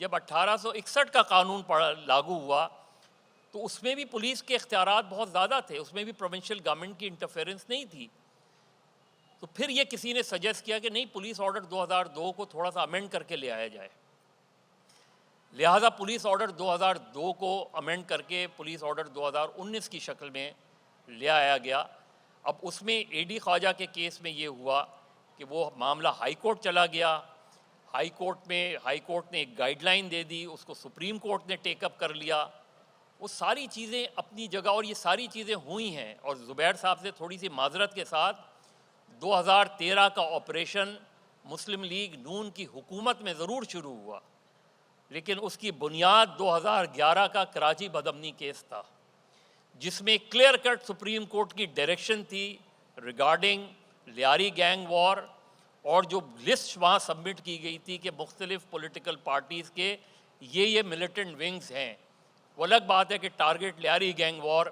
جب 1861 کا قانون لاگو ہوا تو اس میں بھی پولیس کے اختیارات بہت زیادہ تھے، اس میں بھی پروونشل گورنمنٹ کی انٹرفیرنس نہیں تھی۔ تو پھر یہ کسی نے سجیسٹ کیا کہ نہیں، پولیس آرڈر 2002 کو تھوڑا سا امینڈ کر کے لے آیا جائے، لہٰذا پولیس آرڈر 2002 کو امینڈ کر کے پولیس آرڈر 2019 کی شکل میں لے آیا گیا۔ اب اس میں اے ڈی خواجہ کے کیس میں یہ ہوا کہ وہ معاملہ ہائی کورٹ چلا گیا، ہائی کورٹ نے ایک گائیڈ لائن دے دی، اس کو سپریم کورٹ نے ٹیک اپ کر لیا۔ وہ ساری چیزیں اپنی جگہ، اور یہ ساری چیزیں ہوئی ہیں، اور زبیر صاحب سے تھوڑی سی معذرت کے ساتھ 2013 کا آپریشن مسلم لیگ نون کی حکومت میں ضرور شروع ہوا، لیکن اس کی بنیاد 2011 کا کراچی بدامنی کیس تھا، جس میں کلیئر کٹ سپریم کورٹ کی ڈائریکشن تھی ریگارڈنگ لیاری گینگ وار، اور جو لسٹ وہاں سبمٹ کی گئی تھی کہ مختلف پولیٹیکل پارٹیز کے یہ ملیٹنٹ ونگز ہیں۔ وہ الگ بات ہے کہ ٹارگٹ لیاری گینگ وار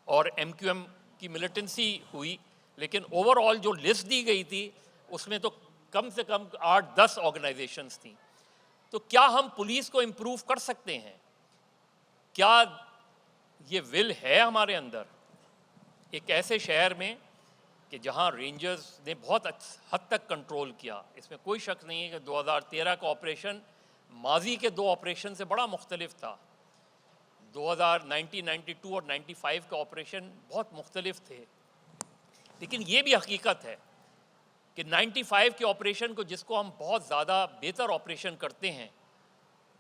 اور ایم کیو ایم کی ملیٹنسی ہوئی، لیکن اوور آل جو لسٹ دی گئی تھی اس میں تو کم سے کم 8-10 آرگنائزیشنز تھیں۔ تو کیا ہم پولیس کو امپروو کر سکتے ہیں؟ کیا یہ ول ہے ہمارے اندر؟ ایک ایسے شہر میں کہ جہاں رینجرز نے بہت حد تک کنٹرول کیا، اس میں کوئی شک نہیں ہے کہ 2013 کا آپریشن ماضی کے 2 آپریشن سے بڑا مختلف تھا۔ 1992 اور 95 کا آپریشن بہت مختلف تھے، لیکن یہ بھی حقیقت ہے کہ 95 کے آپریشن کو، جس کو ہم بہت زیادہ بہتر آپریشن کرتے ہیں،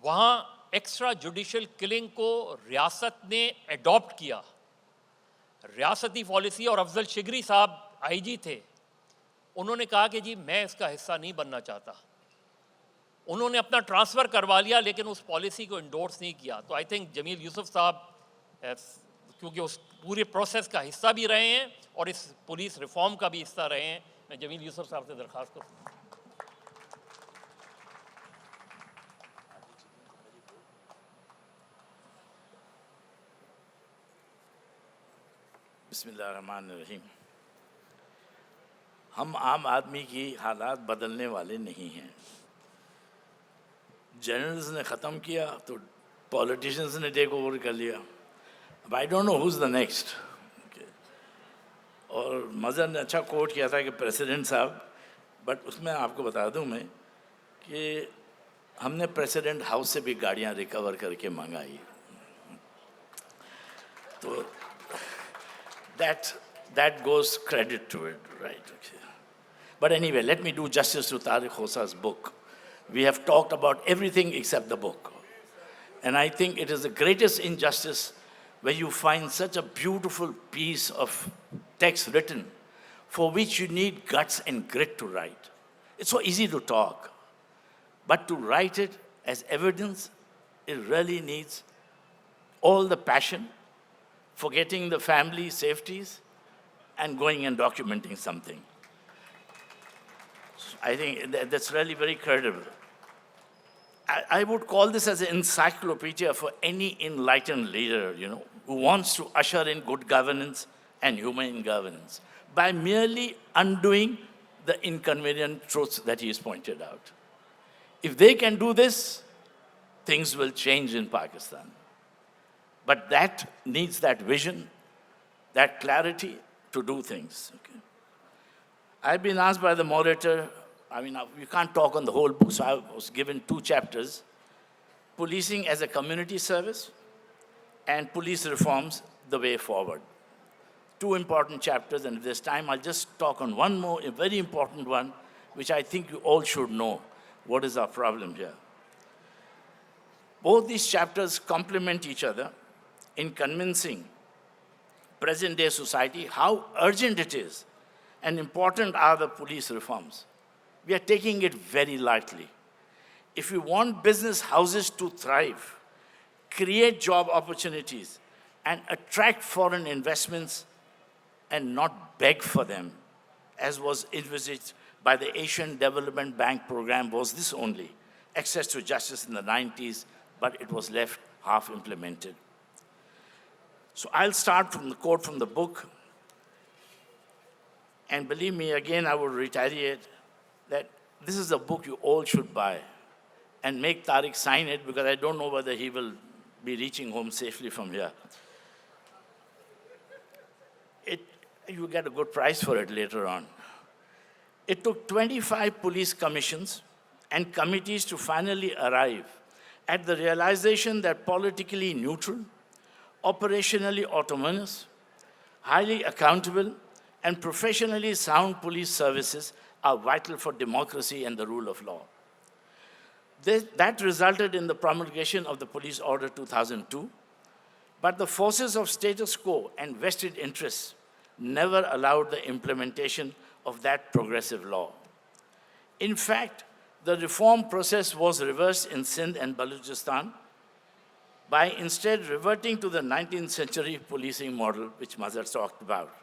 وہاں ایکسٹرا جوڈیشل کلنگ کو ریاست نے ایڈاپٹ کیا، ریاستی پالیسی، اور افضل شگری صاحب آئی جی تھے، انہوں نے کہا کہ جی میں اس کا حصہ نہیں بننا چاہتا، انہوں نے اپنا ٹرانسفر کروا لیا لیکن اس پالیسی کو انڈورس نہیں کیا۔ تو آئی تھنک جمیل یوسف صاحب کیونکہ اس پورے پروسیس کا حصہ بھی رہے ہیں اور اس پولیس ریفارم کا بھی حصہ رہے ہیں، میں جمیل یوسف صاحب سے درخواست کروں۔ بسم اللہ الرحمن الرحیم. ہم عام آدمی کی حالات بدلنے والے نہیں ہیں. جنرلز نے ختم کیا تو پولیٹیشنز نے ٹیک اوور کر لیا. اب I don't know who's the next. اور مظہر نے اچھا کوٹ کیا تھا کہ پریسیڈنٹ صاحب، بٹ اس میں آپ کو بتا دوں میں کہ ہم نے پریسیڈنٹ ہاؤس سے بھی گاڑیاں ریکور کر کے منگائی. تو that goes credit to it, right? Okay. But anyway, let me do justice to Tariq Khosa's book. We have talked about everything except the book. And I think it is the greatest injustice where you find such a beautiful piece of text written for which you need guts and grit to write. It's so easy to talk, but to write it as evidence, it really needs all the passion, forgetting the family safeties, and going and documenting something. I think that's really very credible. I would call this as an encyclopedia for any enlightened leader, who wants to usher in good governance and humane governance by merely undoing the inconvenient truths that he has pointed out. If they can do this, things will change in Pakistan. But that needs that vision, that clarity to do things. Okay. I've been asked by the moderator, you can't talk on the whole book, so I was given 2 chapters, policing as a community service and police reforms, the way forward. 2 important chapters, and if there's time, I'll just talk on one more, a very important one, which I think you all should know. What is our problem here? Both these chapters complement each other in convincing present-day society how urgent it is and important are the police reforms. We are taking it very lightly. If we want business houses to thrive, create job opportunities, and attract foreign investments and not beg for them, as was envisaged by the Asian Development Bank program, was this only: access to justice in the 90s, but it was left half implemented. So I'll start from the quote from the book. And believe me, again, I will reiterate that this is a book you all should buy and make Tariq sign it, because I don't know whether he will be reaching home safely from here. You get a good price for it later on. It took 25 police commissions and committees to finally arrive at the realization that politically neutral, operationally autonomous, highly accountable, and professionally sound police services are vital for democracy and the rule of law. That resulted in the promulgation of the Police Order 2002, but the forces of status quo and vested interests never allowed the implementation of that progressive law. In fact, the reform process was reversed in Sindh and Balochistan by instead reverting to the 19th century policing model, which Mazhar talked about.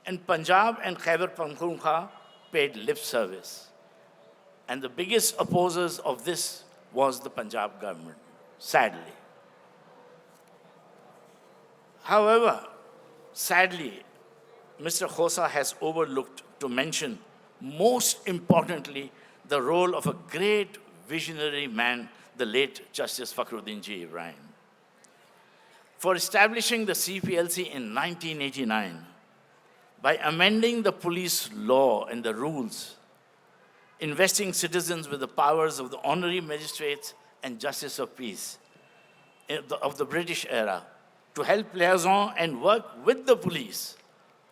And Punjab and Khyber Pakhtunkhwa paid lip service. And the biggest opposers of this was the Punjab government, sadly. However, sadly, Mr. Khosa has overlooked to mention, most importantly, the role of a great visionary man, the late Justice Fakhruddin G. Ibrahim. For establishing the CPLC in 1989, by amending the police law and the rules, investing citizens with the powers of the honorary magistrates and justice of peace of the British era, to help liaison and work with the police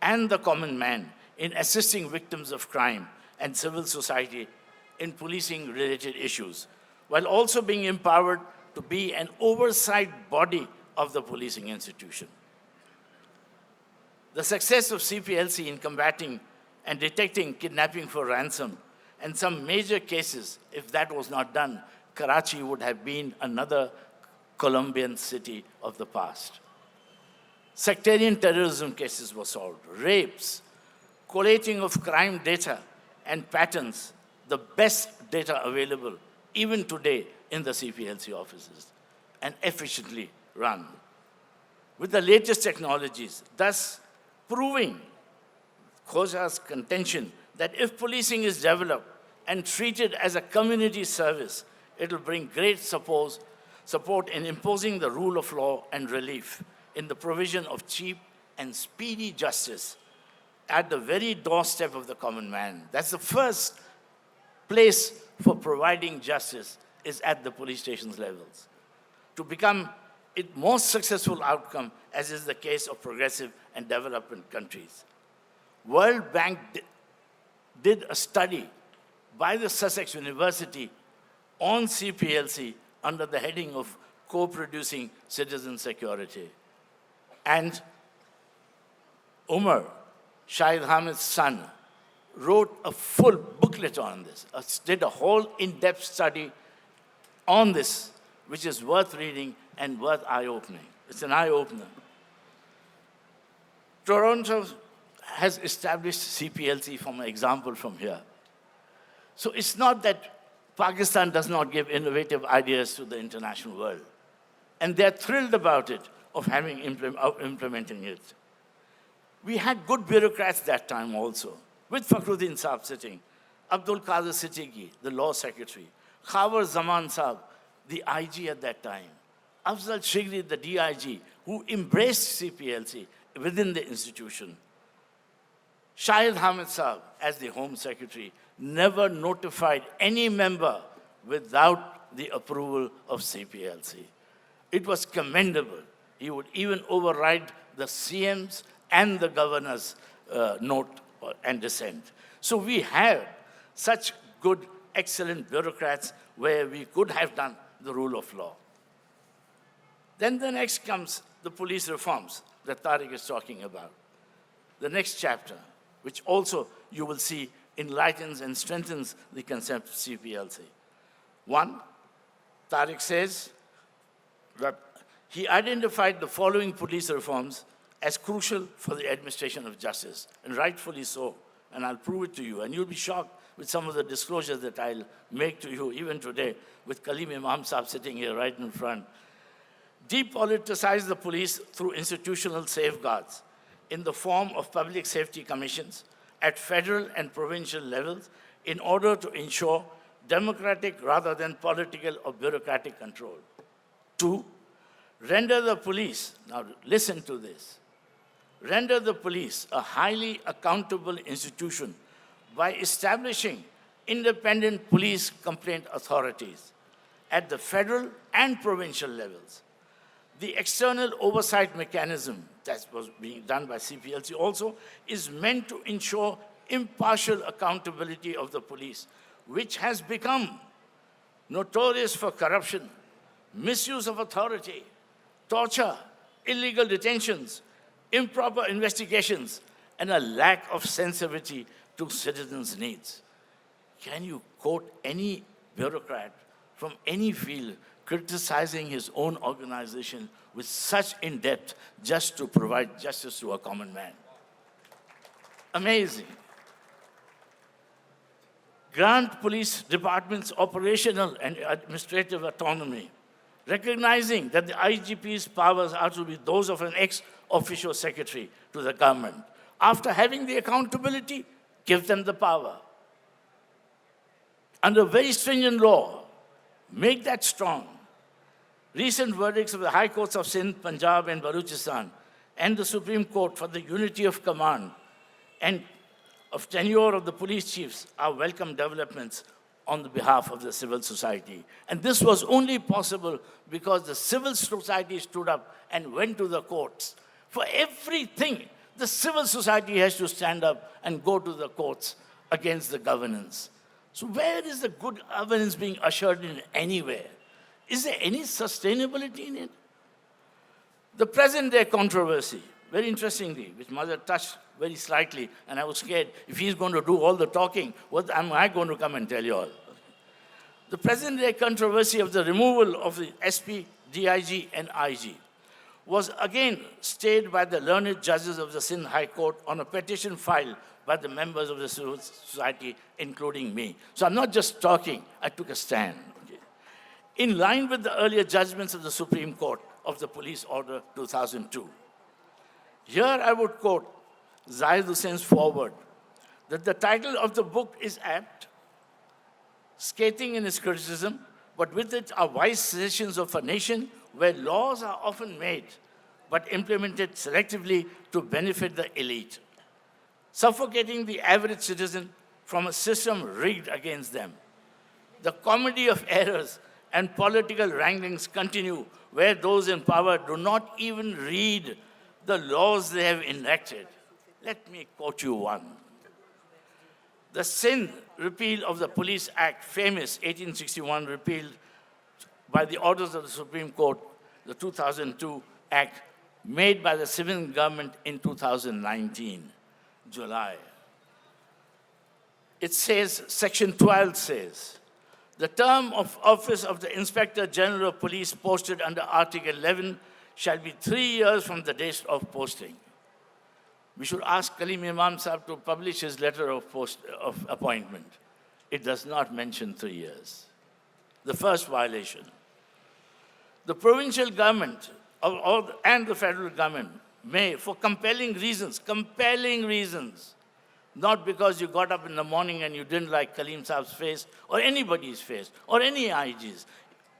and the common man in assisting victims of crime and civil society in policing-related issues, while also being empowered to be an oversight body of the policing institution. The success of CPLC in combating and detecting kidnapping for ransom and some major cases, if that was not done, Karachi would have been another Colombian city of the past. Sectarian terrorism cases were solved, rapes, collating of crime data and patterns, the best data available even today in the CPLC offices, and efficiently run. With the latest technologies, thus proving Khosa's contention that if policing is developed and treated as a community service, it will bring great support in imposing the rule of law and relief in the provision of cheap and speedy justice at the very doorstep of the common man. That's the first place for providing justice, is at the police stations levels. To become a more successful outcome, as is the case of progressive and developing countries. World Bank did a study by the Sussex University on CPLC under the heading of co-producing citizen security. And Umar, Shahid Hamid's son, wrote a full booklet on this, did a whole in-depth study on this, which is worth reading and worth eye-opening. It's an eye-opener. Toronto has established CPLC from an example from here. So it's not that Pakistan does not give innovative ideas to the international world. And they're thrilled about it, of implementing it. We had good bureaucrats that time also, with Fakhruddin Saab sitting, Abdul Qadir Siddiqui, the law secretary, Khawar Zaman Saab, the IG at that time, Afzal Shigri, the DIG, who embraced CPLC within the institution. Shahid Hamid Saab, as the Home Secretary, never notified any member without the approval of CPLC. It was commendable. He would even override the CM's and the governor's note and dissent. So we have such good, excellent bureaucrats where we could have done the rule of law. Then the next comes the police reforms that Tariq is talking about. The next chapter, which also you will see enlightens and strengthens the concept of CPLC. One, Tariq says that he identified the following police reforms as crucial for the administration of justice, and rightfully so. And I'll prove it to you, and you'll be shocked with some of the disclosures that I'll make to you, even today, with Kaleem Imam Saab sitting here right in front. Depoliticize the police through institutional safeguards in the form of public safety commissions at federal and provincial levels in order to ensure democratic rather than political or bureaucratic control. Two, render the police, now listen to this, render the police a highly accountable institution by establishing independent police complaint authorities at the federal and provincial levels. The external oversight mechanism that was being done by CPLC also is meant to ensure impartial accountability of the police, which has become notorious for corruption, misuse of authority, torture, illegal detentions, improper investigations, and a lack of sensitivity to citizens' needs. Can you quote any bureaucrat from any field criticizing his own organization with such in-depth just to provide justice to a common man? Amazing. Grant police departments operational and administrative autonomy, recognizing that the IGP's powers are to be those of an ex-officio secretary to the government. After having the accountability, give them the power. Under very stringent law, make that strong. Recent verdicts of the High Courts of Sindh, Punjab, and Balochistan, and the Supreme Court for the unity of command and of tenure of the police chiefs are welcome developments on the behalf of the civil society. And this was only possible because the civil society stood up and went to the courts. For everything, the civil society has to stand up and go to the courts against the governance. So where is the good governance being ushered in anywhere? Is there any sustainability in it? The present-day controversy, very interestingly, which Mother touched very slightly, and I was scared, if he's going to do all the talking, what am I going to come and tell you all? The present-day controversy of the removal of the SP, DIG, and IG was again stayed by the learned judges of the Sindh High Court on a petition filed by the members of the civil society, including me. So I'm not just talking, I took a stand. Okay. In line with the earlier judgments of the Supreme Court of the Police Order 2002. Here I would quote Zahid Hussein's foreword, that the title of the book is apt, scathing in its criticism, but with it are wise suggestions of a nation where laws are often made but implemented selectively to benefit the elite, suffocating the average citizen from a system rigged against them. The comedy of errors and political wranglings continue where those in power do not even read the laws they have enacted. Let me quote you one. The Sindh repeal of the Police Act, famous 1861, repealed by the orders of the Supreme Court, the 2002 Act, made by the civilian government in 2019, July. It says, Section 12 says, the term of office of the Inspector General of Police posted under Article 11 shall be 3 years from the date of posting. We should ask Kaleem Imam Sahib to publish his letter of appointment. It does not mention 3 years. The first violation. The provincial government and the federal government may, for compelling reasons, not because you got up in the morning and you didn't like Kaleem Saab's face or anybody's face or any IG's.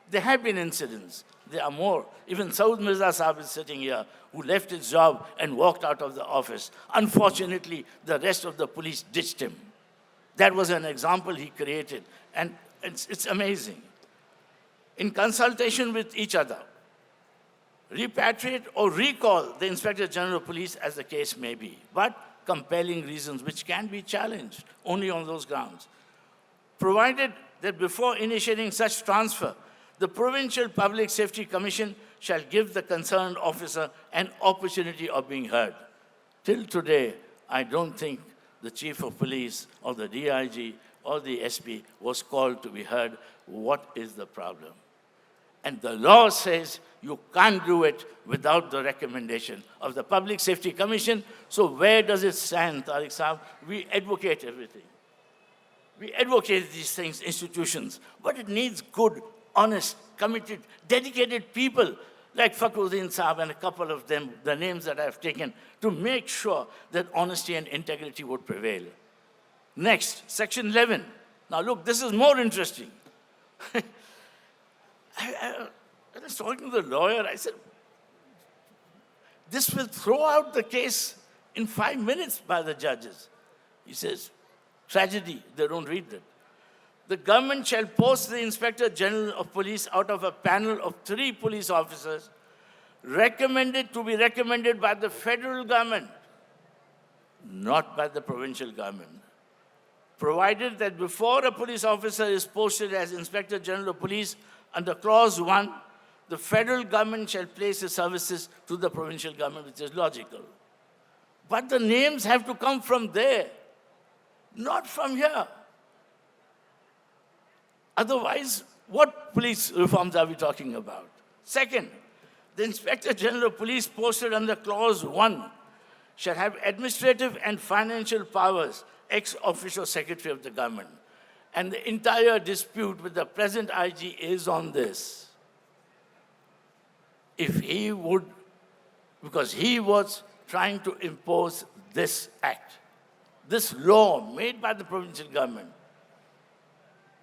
There have been incidents. There are more. Even Saud Mirza Saab is sitting here, who left his job and walked out of the office. Unfortunately, the rest of the police ditched him. That was an example he created, and it's amazing. In consultation with each other, repatriate or recall the Inspector General of Police as the case may be, but compelling reasons which can be challenged only on those grounds. Provided that before initiating such transfer, the Provincial Public Safety Commission shall give the concerned officer an opportunity of being heard. Till today, I don't think the Chief of Police or the DIG or the SP was called to be heard. What is the problem? And the law says you can't do it without the recommendation of the Public Safety Commission. So where does it stand, Tariq Saab? We advocate everything. We advocate these things, institutions, but it needs good, honest, committed, dedicated people like Fakhruddin Saab and a couple of them, the names that I've taken, to make sure that honesty and integrity would prevail. Next, Section 11. Now look, this is more interesting. I was talking to the lawyer, I said, this will throw out the case in 5 minutes by the judges. He says, tragedy, they don't read that. The government shall post the Inspector General of Police out of a panel of 3 police officers recommended to be recommended by the federal government, not by the provincial government. Provided that before a police officer is posted as Inspector General of Police under Clause 1, the federal government shall place his services to the provincial government, which is logical. But the names have to come from there, not from here. Otherwise, what police reforms are we talking about? Second, the Inspector General of Police posted under Clause 1 shall have administrative and financial powers ex officio secretary of the government. And the entire dispute with the present IG is on this. If he would, because he was trying to impose this act, this law made by the provincial government.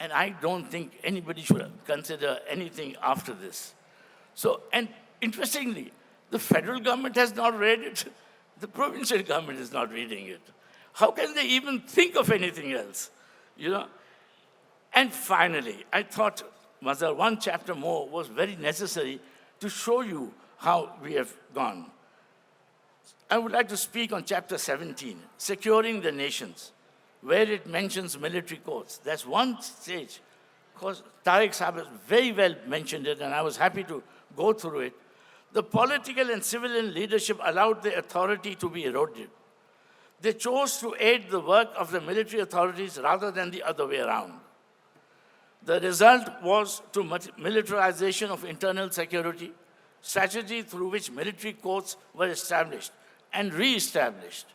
And I don't think anybody should consider anything after this. So, and interestingly, the federal government has not read it. The provincial government is not reading it. How can they even think of anything else? You know? And finally, I thought, Mazhar, one chapter more was very necessary to show you how we have gone. I would like to speak on chapter 17, Securing the Nations, where it mentions military courts. That's one stage. Because Tariq Saab has very well mentioned it, and I was happy to go through it. The political and civilian leadership allowed the authority to be eroded. They chose to aid the work of the military authorities rather than the other way around. The result was to militarization of internal security, strategy through which military courts were established and re-established,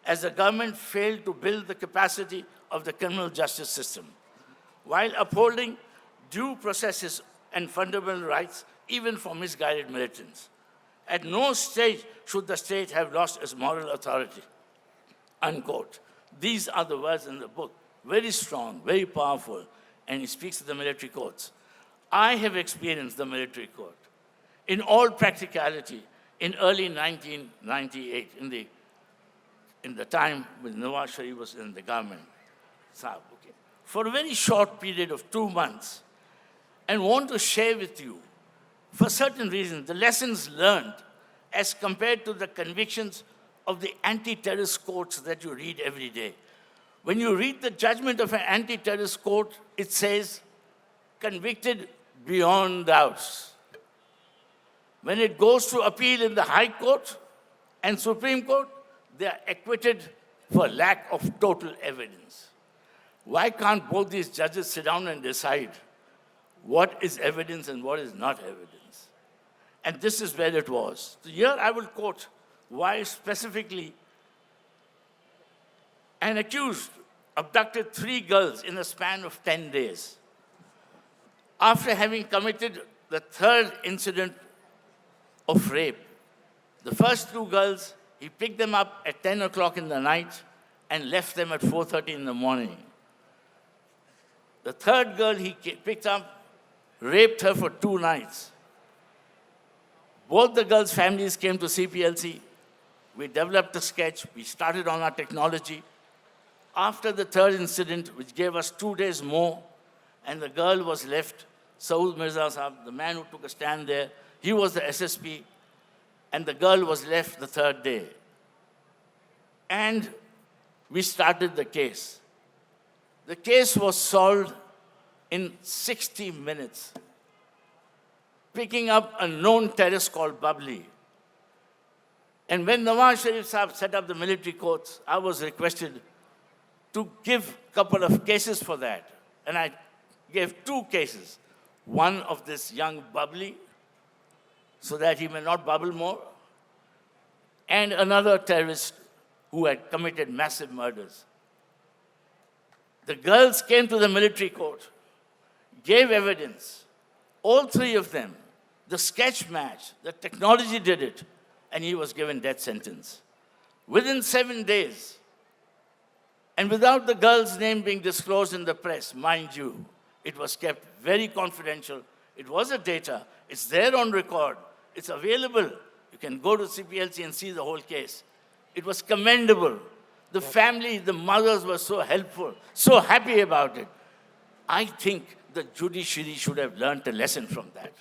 as the government failed to build the capacity of the criminal justice system, while upholding due processes and fundamental rights even for misguided militants. At no stage should the state have lost its moral authority. unquote. These are the words in the book. Very strong, very powerful, and he speaks of the military courts. I have experienced the military court in all practicality in early 1998, in the time when Nawaz Sharif was in the government. For a very short period of 2 months, and want to share with you, for certain reasons, the lessons learned as compared to the convictions of the anti-terrorist courts that you read every day. When you read the judgment of an anti-terrorist court, it says, convicted beyond doubts. When it goes to appeal in the High Court and Supreme Court, they are acquitted for lack of total evidence. Why can't both these judges sit down and decide what is evidence and what is not evidence? And this is where it was. So here I will quote why specifically an accused abducted 3 girls in a span of 10 days. After having committed the 3rd incident of rape, the first 2 girls, he picked them up at 10 o'clock in the night and left them at 4:30 in the morning. The 3rd girl he picked up, raped her for 2 nights. Both the girls' families came to CPLC. We developed a sketch. We started on our technology. After the 3rd incident, which gave us 2 days more, and the girl was left, Saud Mirza Sahab, the man who took a stand there, he was the SSP, and the girl was left the 3rd day. And we started the case. The case was solved in 60 minutes, picking up a known terrorist called Babli. And when Nawaz Sharif Sahab set up the military courts, I was requested to give a couple of cases for that. And I gave 2 cases. One of this young Babli, so that he may not bubble more, and another terrorist who had committed massive murders. The girls came to the military court, gave evidence, all 3 of them. The sketch matched, the technology did it, and he was given death sentence. Within 7 days, and without the girl's name being disclosed in the press, mind you, it was kept very confidential. It was a data. It's there on record. It's available. You can go to CPLC and see the whole case. It was commendable. The family, the mothers were so helpful, so happy about it. I think the judiciary should have learned a lesson from that.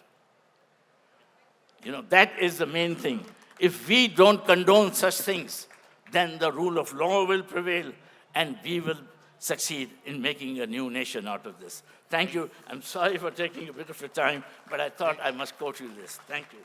That is the main thing. If we don't condone such things, then the rule of law will prevail, and we will succeed in making a new nation out of this. Thank you. I'm sorry for taking a bit of your time, but I thought I must quote you this. Thank you.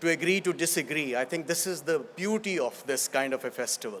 to agree to disagree. I think this is the beauty of this kind of a festival.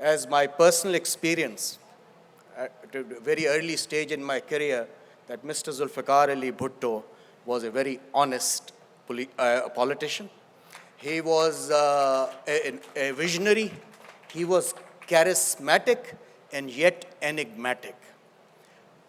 as my personal experience at a very early stage in my career, that Mr. Zulfikar Ali Bhutto was a very honest politician. He was a visionary. He was charismatic and yet enigmatic.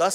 10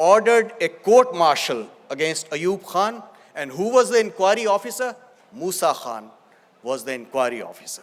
ordered a court martial against Ayub Khan, and who was the inquiry officer? Musa Khan was the inquiry officer.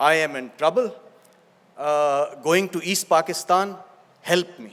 I am in trouble, going to East Pakistan, help me.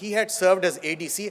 he had served as ADC.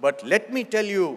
but let me tell you,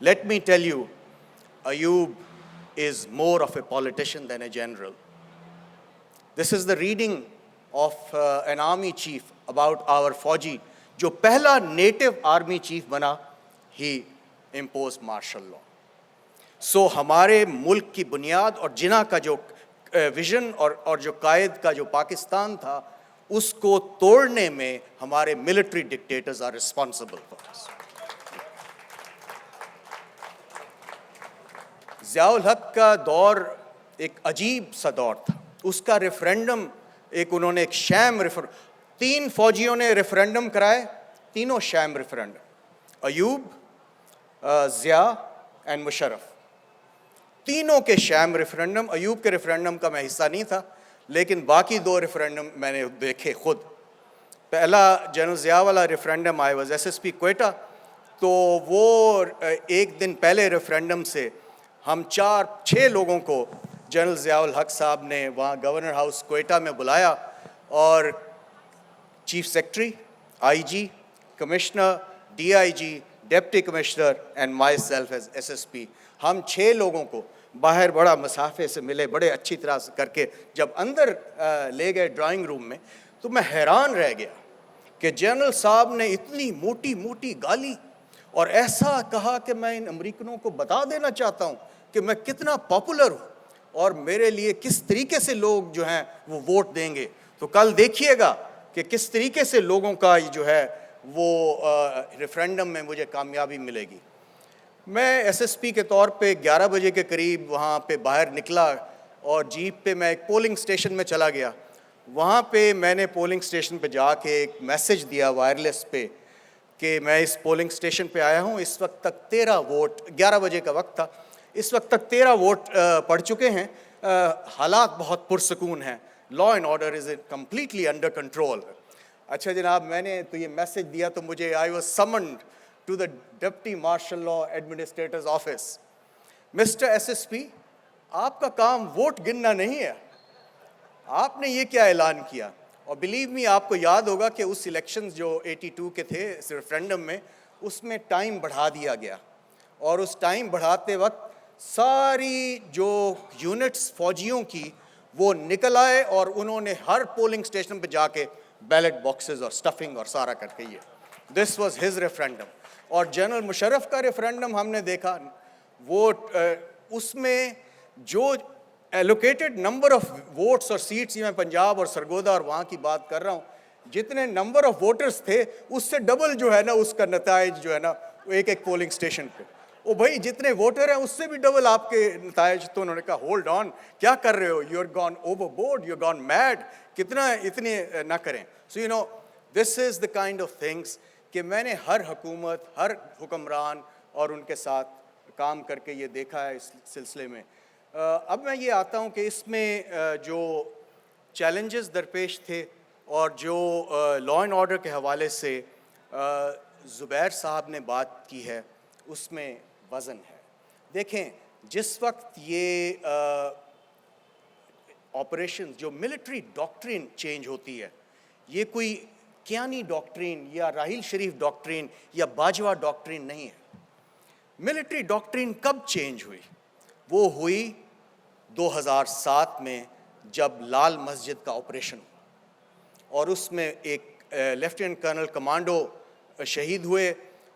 let me tell you, Ayub is more of a politician than a general. This is the reading of an army chief about our Fauji, جو پہلا نیٹو آرمی چیف بنا, ہی امپوز مارشل لا. سو ہمارے ملک کی بنیاد اور جنا کا جو ویژن اور جو قائد کا جو پاکستان تھا, اس کو توڑنے میں ہمارے military dictators are responsible for this. Zia ul-Haq کا دور ایک عجیب سا دور تھا. اس کا ریفرینڈم انہوں نے ایک شام 3 فوجیوں نے ریفرینڈم کرائے, تینوں شام ریفرینڈم, ایوب, ضیاء اینڈ مشرف, تینوں کے شام ریفرینڈم. ایوب کے ریفرینڈم کا میں حصہ نہیں تھا, لیکن باقی 2 ریفرینڈم میں نے دیکھے خود. پہلا جنرل ضیاء والا referendum I was SSP Quetta, تو وہ ایک دن پہلے ریفرینڈم سے ہم 4-6 لوگوں کو جنرل ضیاء الحق صاحب نے وہاں گورنر ہاؤس کوئٹہ میں بلایا, اور chief secretary, IG, commissioner, DIG, deputy commissioner and my self as SSP, ہم 6 لوگوں کو باہر بڑا مسافے سے ملے, بڑے اچھی طرح سے کر کے جب اندر لے گئے ڈرائنگ روم میں, تو میں حیران رہ گیا کہ جنرل صاحب نے اتنی موٹی موٹی گالی اور ایسا کہا کہ میں ان امریکنوں کو بتا دینا چاہتا ہوں کہ میں کتنا پاپولر ہوں اور میرے لیے کس طریقے سے لوگ جو ہیں وہ ووٹ دیں گے. تو کل دیکھیے گا کہ کس طریقے سے لوگوں کا جو ہے وہ ریفرینڈم میں مجھے کامیابی ملے گی. میں SSP کے طور پہ 11 بجے کے قریب وہاں پہ باہر نکلا, اور جیپ پہ میں ایک پولنگ اسٹیشن میں چلا گیا. وہاں پہ میں نے پولنگ اسٹیشن پہ جا کے ایک میسج دیا وائرلیس پہ کہ میں اس پولنگ اسٹیشن پہ آیا ہوں, اس وقت تک 13 ووٹ, 11 بجے کا وقت تھا, اس وقت تک 13 ووٹ پڑ چکے ہیں, حالات بہت پرسکون ہیں, law and order is completely under control. اچھا جناب, میں نے تو یہ میسج دیا تو مجھے I was summoned to the deputy martial law administrators office. Mister SSP, آپ کا کام ووٹ گننا نہیں ہے, آپ نے یہ کیا اعلان کیا. اور بلیو می, آپ کو یاد ہوگا کہ اس الیکشنز جو 82 کے تھے ریفرینڈم میں, اس میں ٹائم بڑھا دیا گیا, اور اس ٹائم بڑھاتے وقت ساری جو یونٹس فوجیوں کی وہ نکل آئے, اور انہوں نے ہر پولنگ اسٹیشن پہ جا کے بیلٹ باکسز اور سٹفنگ اور سارا کر کے, یہ دس واز ہز ریفرینڈم. اور جنرل مشرف کا ریفرینڈم ہم نے دیکھا, وہ اس میں جو ایلوکیٹڈ نمبر آف ووٹس اور سیٹس, میں پنجاب اور سرگودا اور وہاں کی بات کر رہا ہوں, جتنے نمبر آف ووٹرز تھے اس سے ڈبل جو ہے نا اس کا نتائج جو ہے نا ایک پولنگ اسٹیشن پہ. او بھائی, جتنے ووٹر ہیں اس سے بھی ڈبل آپ کے نتائج. تو انہوں نے کہا ہولڈ آن, کیا کر رہے ہو, you are gone over board, you are gone mad, کتنا اتنے نہ کریں. So you know this is the kind of things کہ میں نے ہر حکومت, ہر حکمران اور ان کے ساتھ کام کر کے یہ دیکھا ہے اس سلسلے میں. اب میں یہ آتا ہوں کہ اس میں جو چیلنجز درپیش تھے اور جو لا اینڈ آرڈر کے حوالے سے زبیر صاحب نے بات کی ہے, اس میں وزن ہے. دیکھیں, جس وقت یہ آپریشن جو ملٹری ڈاکٹرین چینج ہوتی ہے, یہ کوئی کیانی ڈاکٹرین یا راحیل شریف ڈاکٹرین یا باجوہ ڈاکٹرین نہیں ہے. ملٹری ڈاکٹرین کب چینج ہوئی؟ وہ ہوئی 2007 میں, جب لال مسجد کا آپریشن ہوا, اور اس میں ایک لیفٹیننٹ کرنل کمانڈو شہید ہوئے,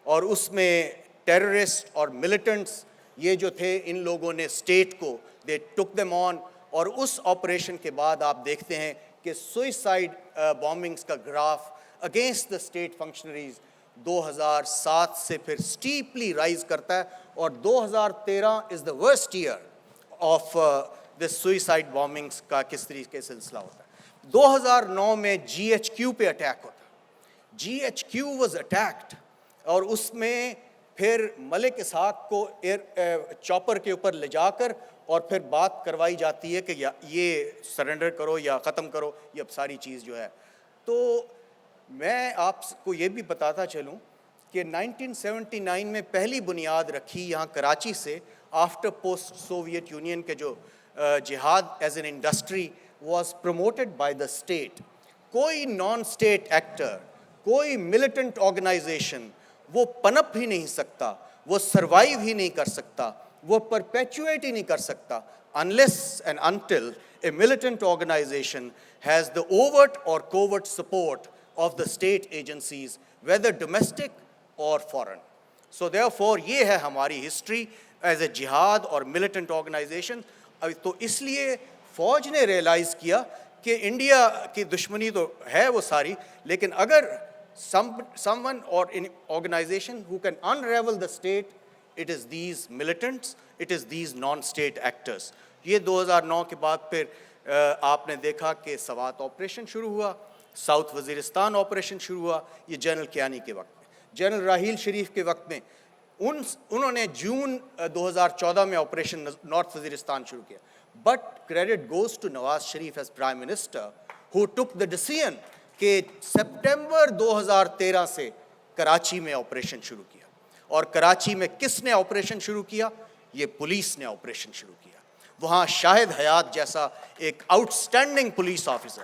اور اس میں ٹیررسٹ اور ملیٹنٹس یہ جو تھے, ان لوگوں نے اسٹیٹ کو دے ٹک دیم آن. اور اس آپریشن کے بعد آپ دیکھتے ہیں کہ سوئسائڈ بامبنگز کا graph against the state functionaries 2007 سے پھر اسٹیپلی رائز کرتا ہے, اور 2013 is the worst year of the suicide bombings کا کس طریقے سے سلسلہ ہوتا ہے. 2009 میں GHQ پہ اٹیک ہوتا ہے, GHQ واز اٹیکڈ, اور اس میں پھر ملک اسحاق کو چاپر کے اوپر لے جا کر اور پھر بات کروائی جاتی ہے کہ یہ سرنڈر کرو یا ختم کرو, یہ اب ساری چیز جو ہے. تو میں آپ کو یہ بھی بتاتا چلوں کہ 1979 میں پہلی بنیاد رکھی یہاں کراچی سے, آفٹر پوسٹ سوویت یونین کے جو جہاد as an industry was promoted by the state. کوئی نان اسٹیٹ ایکٹر, کوئی ملیٹنٹ آرگنائزیشن وہ پنپ ہی نہیں سکتا, وہ سروائیو ہی نہیں کر سکتا, وہ پرپیچویٹ ہی نہیں کر سکتا unless and until a militant organization has the overt or covert support of the state agencies, whether domestic or foreign. So therefore یہ ہے ہماری ہسٹری ایز اے جہاد اور ملیٹنٹ آرگنائزیشن. تو اس لیے فوج نے ریئلائز کیا کہ انڈیا کی دشمنی تو ہے وہ ساری, لیکن اگر someone or an organization who can unravel the state, it is these militants, it is these non-state actors. یہ 2009 کے بعد پھر آپ نے دیکھا کہ سوات آپریشن شروع ہوا, ساؤتھ وزیرستان آپریشن شروع ہوا, یہ جنرل کیانی کے وقت میں, جنرل راحیل شریف کے وقت میں انہوں نے جون 2014 میں آپریشن نارتھ وزیرستان شروع کیا. But credit goes to Nawaz Sharif as prime minister who took the decision کہ سپٹمبر 2013 سے کراچی میں آپریشن شروع کیا. اور کراچی میں کس نے آپریشن شروع کیا؟ یہ پولیس نے آپریشن شروع کیا. وہاں شاہد حیات جیسا ایک آؤٹ اسٹینڈنگ پولیس آفیسر,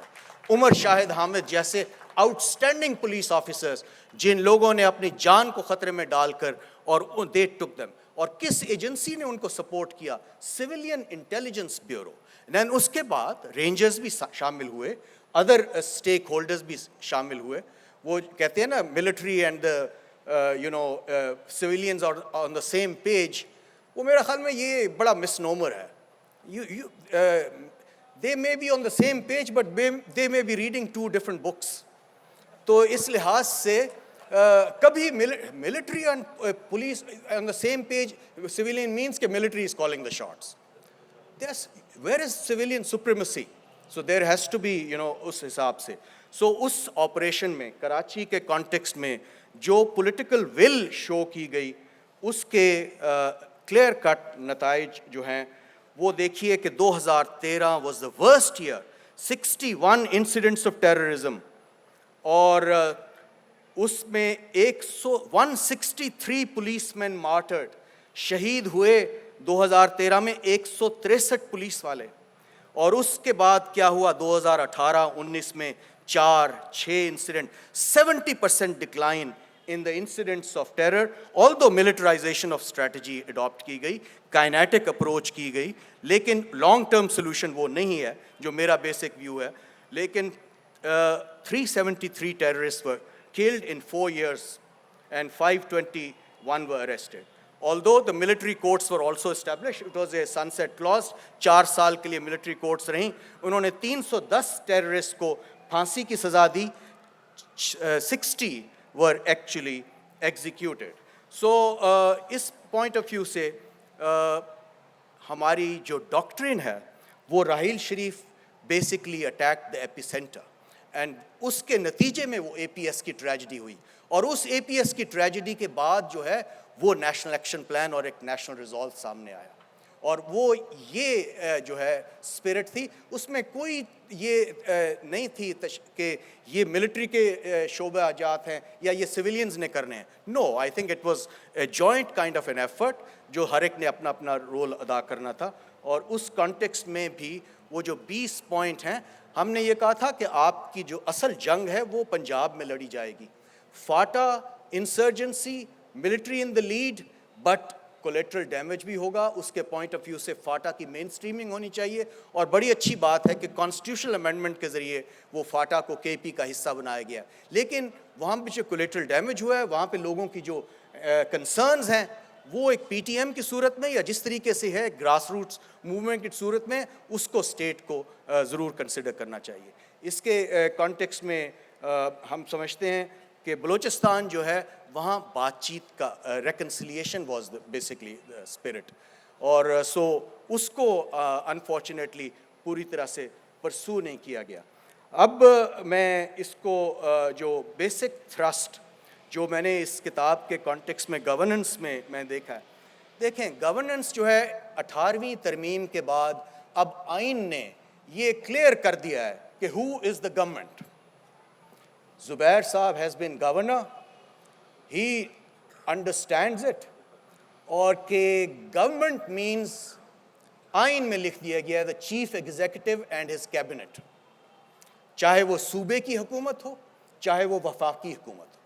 عمر شاہد حامد جیسے آؤٹ اسٹینڈنگ پولیس آفیسرز, جن لوگوں نے اپنی جان کو خطرے میں ڈال کر اور دے ٹک دم. اور کس ایجنسی نے ان کو سپورٹ کیا؟ Civilian intelligence bureau. دین اس کے بعد رینجرز بھی شامل ہوئے, ادر اسٹیک ہولڈرز بھی شامل ہوئے. وہ کہتے ہیں نا military and civilians are on the same page. وہ میرا خیال میں یہ بڑا مس نومر ہے. They may be on the same page but they may be reading two different books. تو اس لحاظ سے کبھی military and police on the same page, civilian means کہ military is calling the shots. Where is civilian supremacy? So there has to be, اس حساب سے. So اس آپریشن میں کراچی کے کانٹیکسٹ میں جو پولیٹیکل ول شو کی گئی, اس کے کلیئر کٹ نتائج جو ہیں وہ دیکھیے کہ 2013 was the worst year, 61 incidents of terrorism, اور اس میں 163 پولیس مین مارٹرڈ, شہید ہوئے 2013 میں 163 پولیس والے. اور اس کے بعد کیا ہوا 2018-19 میں 4-6 incident, 70% decline in the incidents of terror, although militarization of strategy adopt کی گئی, kinetic approach کی گئی, لیکن long term solution وہ نہیں ہے جو میرا basic view ہے. لیکن 373 terrorists were killed in 4 years and 521 were arrested. Although the military courts were also established, it was a sunset clause, 4 سال کے لیے military courts رہیں. انہوں نے 310 terrorists کو پھانسی کی سزا دی, 60 were actually executed. So us point of view سے ہماری جو ڈاکٹرین ہے وہ Raheel Sharif basically attacked the epicenter, and اس کے نتیجے میں وہ APS کی ٹریجڈی ہوئی. اور اس APS کی ٹریجڈی کے بعد جو ہے وہ نیشنل ایکشن پلان اور ایک نیشنل ریزالو سامنے آیا. اور وہ یہ جو ہے اسپرٹ تھی, اس میں کوئی یہ نہیں تھی کہ یہ ملٹری کے شعبہ جات ہیں یا یہ سویلینز نے کرنے ہیں. No, I think it was a joint kind of an effort جو ہر ایک نے اپنا اپنا رول ادا کرنا تھا. اور اس کانٹیکسٹ میں بھی وہ جو 20 پوائنٹ ہیں, ہم نے یہ کہا تھا کہ آپ کی جو اصل جنگ ہے وہ پنجاب میں لڑی جائے گی. FATA, insurgency, military in the lead, but collateral damage بھی ہوگا. اس کے پوائنٹ آف ویو سے فاٹا کی مین اسٹریمنگ ہونی چاہیے. اور بڑی اچھی بات ہے کہ کانسٹیٹیوشنل امینڈمنٹ کے ذریعے وہ فاٹا کو KP کا حصہ بنایا گیا. لیکن وہاں پہ جو کولیٹرل ڈیمیج ہوا ہے, وہاں پہ لوگوں کی جو کنسرنز ہیں وہ ایک PTM کی صورت میں یا جس طریقے سے ہے گراس روٹس موومنٹ کی صورت میں, اس کو اسٹیٹ کو ضرور کنسیڈر کرنا چاہیے. اس کے کانٹیکسٹ میں ہم سمجھتے ہیں کہ بلوچستان جو ہے وہاں بات چیت کا ریکنسیلیشن واز بیسکلی اسپرٹ, اور سو اس کو انفارچونیٹلی پوری طرح سے پرسو نہیں کیا گیا. اب میں اس کو جو بیسک تھرسٹ جو میں نے اس کتاب کے کانٹیکس میں گورننس میں دیکھا ہے, دیکھیں گورننس جو ہے 18ویں ترمیم کے بعد اب آئین نے یہ کلیئر کر دیا ہے کہ ہو از دا government. Zubair Sahib has been governor, he understands it, اور کہ گورنمنٹ مینز آئین میں لکھ دیا گیا the chief executive and his cabinet, چاہے وہ صوبے کی حکومت ہو چاہے وہ وفاقی حکومت ہو.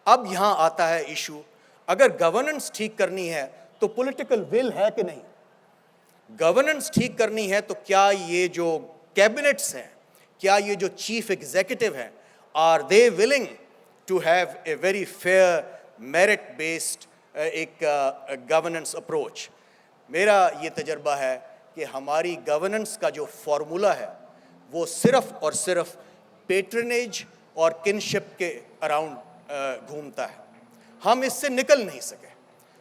اب یہاں آتا ہے ایشو, اگر گورننس ٹھیک کرنی ہے تو پولیٹیکل ول ہے کہ نہیں. گورننس ٹھیک کرنی ہے تو کیا یہ جو کیبنٹس ہیں, کیا یہ جو چیف ایگزیکٹو ہیں, are they willing to have a very fair, merit-based ایک گورننس اپروچ. میرا یہ تجربہ ہے کہ ہماری گورننس کا جو فارمولا ہے وہ صرف اور صرف پیٹرنیج اور کنشپ کے اراؤنڈ گھومتا ہے. ہم اس سے نکل نہیں سکے.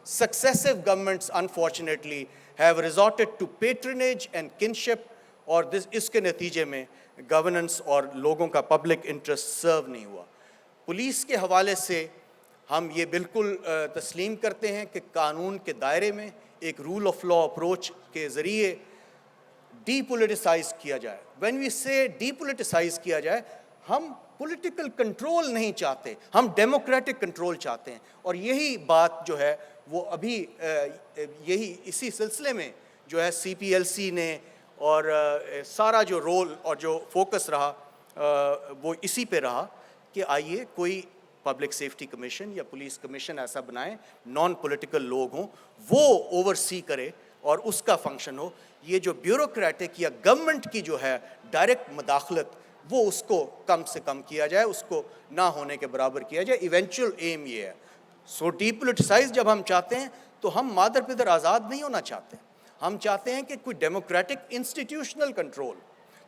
Successive governments unfortunately have resorted to patronage and kinship, اور اس کے نتیجے میں گورننس اور لوگوں کا پبلک انٹرسٹ سرو نہیں ہوا. پولیس کے حوالے سے ہم یہ بالکل تسلیم کرتے ہیں کہ قانون کے دائرے میں ایک رول آف لا اپروچ کے ذریعے ڈی پولیٹیسائز کیا جائے. وین وی سے ڈی پولیٹیسائز کیا جائے, ہم پولیٹیکل کنٹرول نہیں چاہتے, ہم ڈیموکریٹک کنٹرول چاہتے ہیں. اور یہی بات جو ہے وہ ابھی یہی اسی سلسلے میں جو ہے سی پی ایل سی نے اور سارا جو رول اور جو فوکس رہا وہ اسی پہ رہا کہ آئیے کوئی پبلک سیفٹی کمیشن یا پولیس کمیشن ایسا بنائیں, نان پولیٹیکل لوگ ہوں, وہ اوور سی کرے اور اس کا فنکشن ہو. یہ جو بیوروکریٹک یا گورنمنٹ کی جو ہے ڈائریکٹ مداخلت, وہ اس کو کم سے کم کیا جائے, اس کو نہ ہونے کے برابر کیا جائے. ایونچوئل ایم یہ ہے. سو ڈی پولیٹیسائز جب ہم چاہتے ہیں تو ہم مادر پدر آزاد نہیں ہونا چاہتے, ہم چاہتے ہیں کہ کوئی ڈیموکریٹک انسٹیٹیوشنل کنٹرول.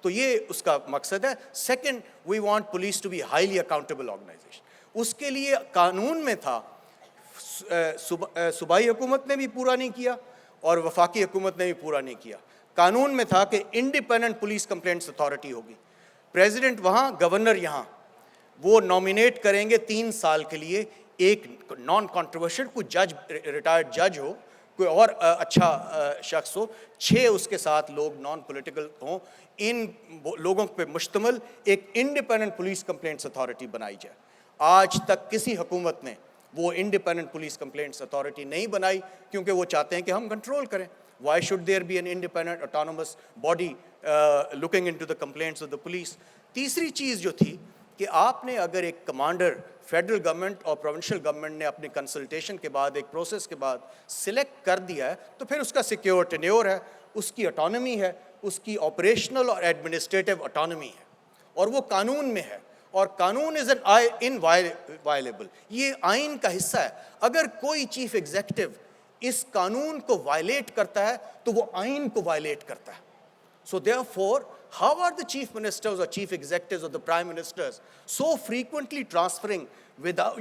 تو یہ اس کا مقصد ہے. Second, we want police to be highly accountable organisation. اس کے لیے قانون میں تھا, صوبائی حکومت نے بھی پورا نہیں کیا اور وفاقی حکومت نے بھی پورا نہیں کیا. قانون میں تھا کہ انڈیپینڈنٹ پولیس کمپلینٹس اتھارٹی ہوگی. پریزیڈنٹ وہاں, گورنر یہاں, وہ نامینیٹ کریں گے 3 سال کے لیے ایک نان کنٹروورشل, کوئی جج, ریٹائرڈ جج ہو, کوئی اور اچھا شخص ہو, 6 اس کے ساتھ لوگ نان پولیٹیکل ہوں. ان لوگوں پہ مشتمل ایک انڈیپینڈنٹ پولیس کمپلینٹس اتھارٹی بنائی جائے. آج تک کسی حکومت نے وہ انڈیپینڈنٹ پولیس کمپلینٹس اتھارٹی نہیں بنائی, کیونکہ وہ چاہتے ہیں کہ ہم کنٹرول کریں. Why should there be an independent autonomous body looking into the complaints of the police? تیسری چیز جو تھی کہ آپ نے اگر ایک کمانڈر فیڈرل گورنمنٹ اور پروونشل گورنمنٹ نے اپنی کنسلٹیشن کے بعد, ایک پروسیس کے بعد سلیکٹ کر دیا ہے, تو پھر اس کا سیکیور ٹینیور ہے, اس کی اٹانومی ہے, اس کی آپریشنل اور ایڈمنسٹریٹو اٹانومی ہے, اور وہ قانون میں ہے. اور قانون از انوائلیبل, یہ آئین کا حصہ ہے. اگر کوئی چیف ایگزیکٹو اس قانون کو وائلیٹ کرتا ہے تو وہ آئین کو وائلیٹ کرتا ہے. So therefore, how are the chief ministers or chief executives or the prime ministers so frequently transferring without,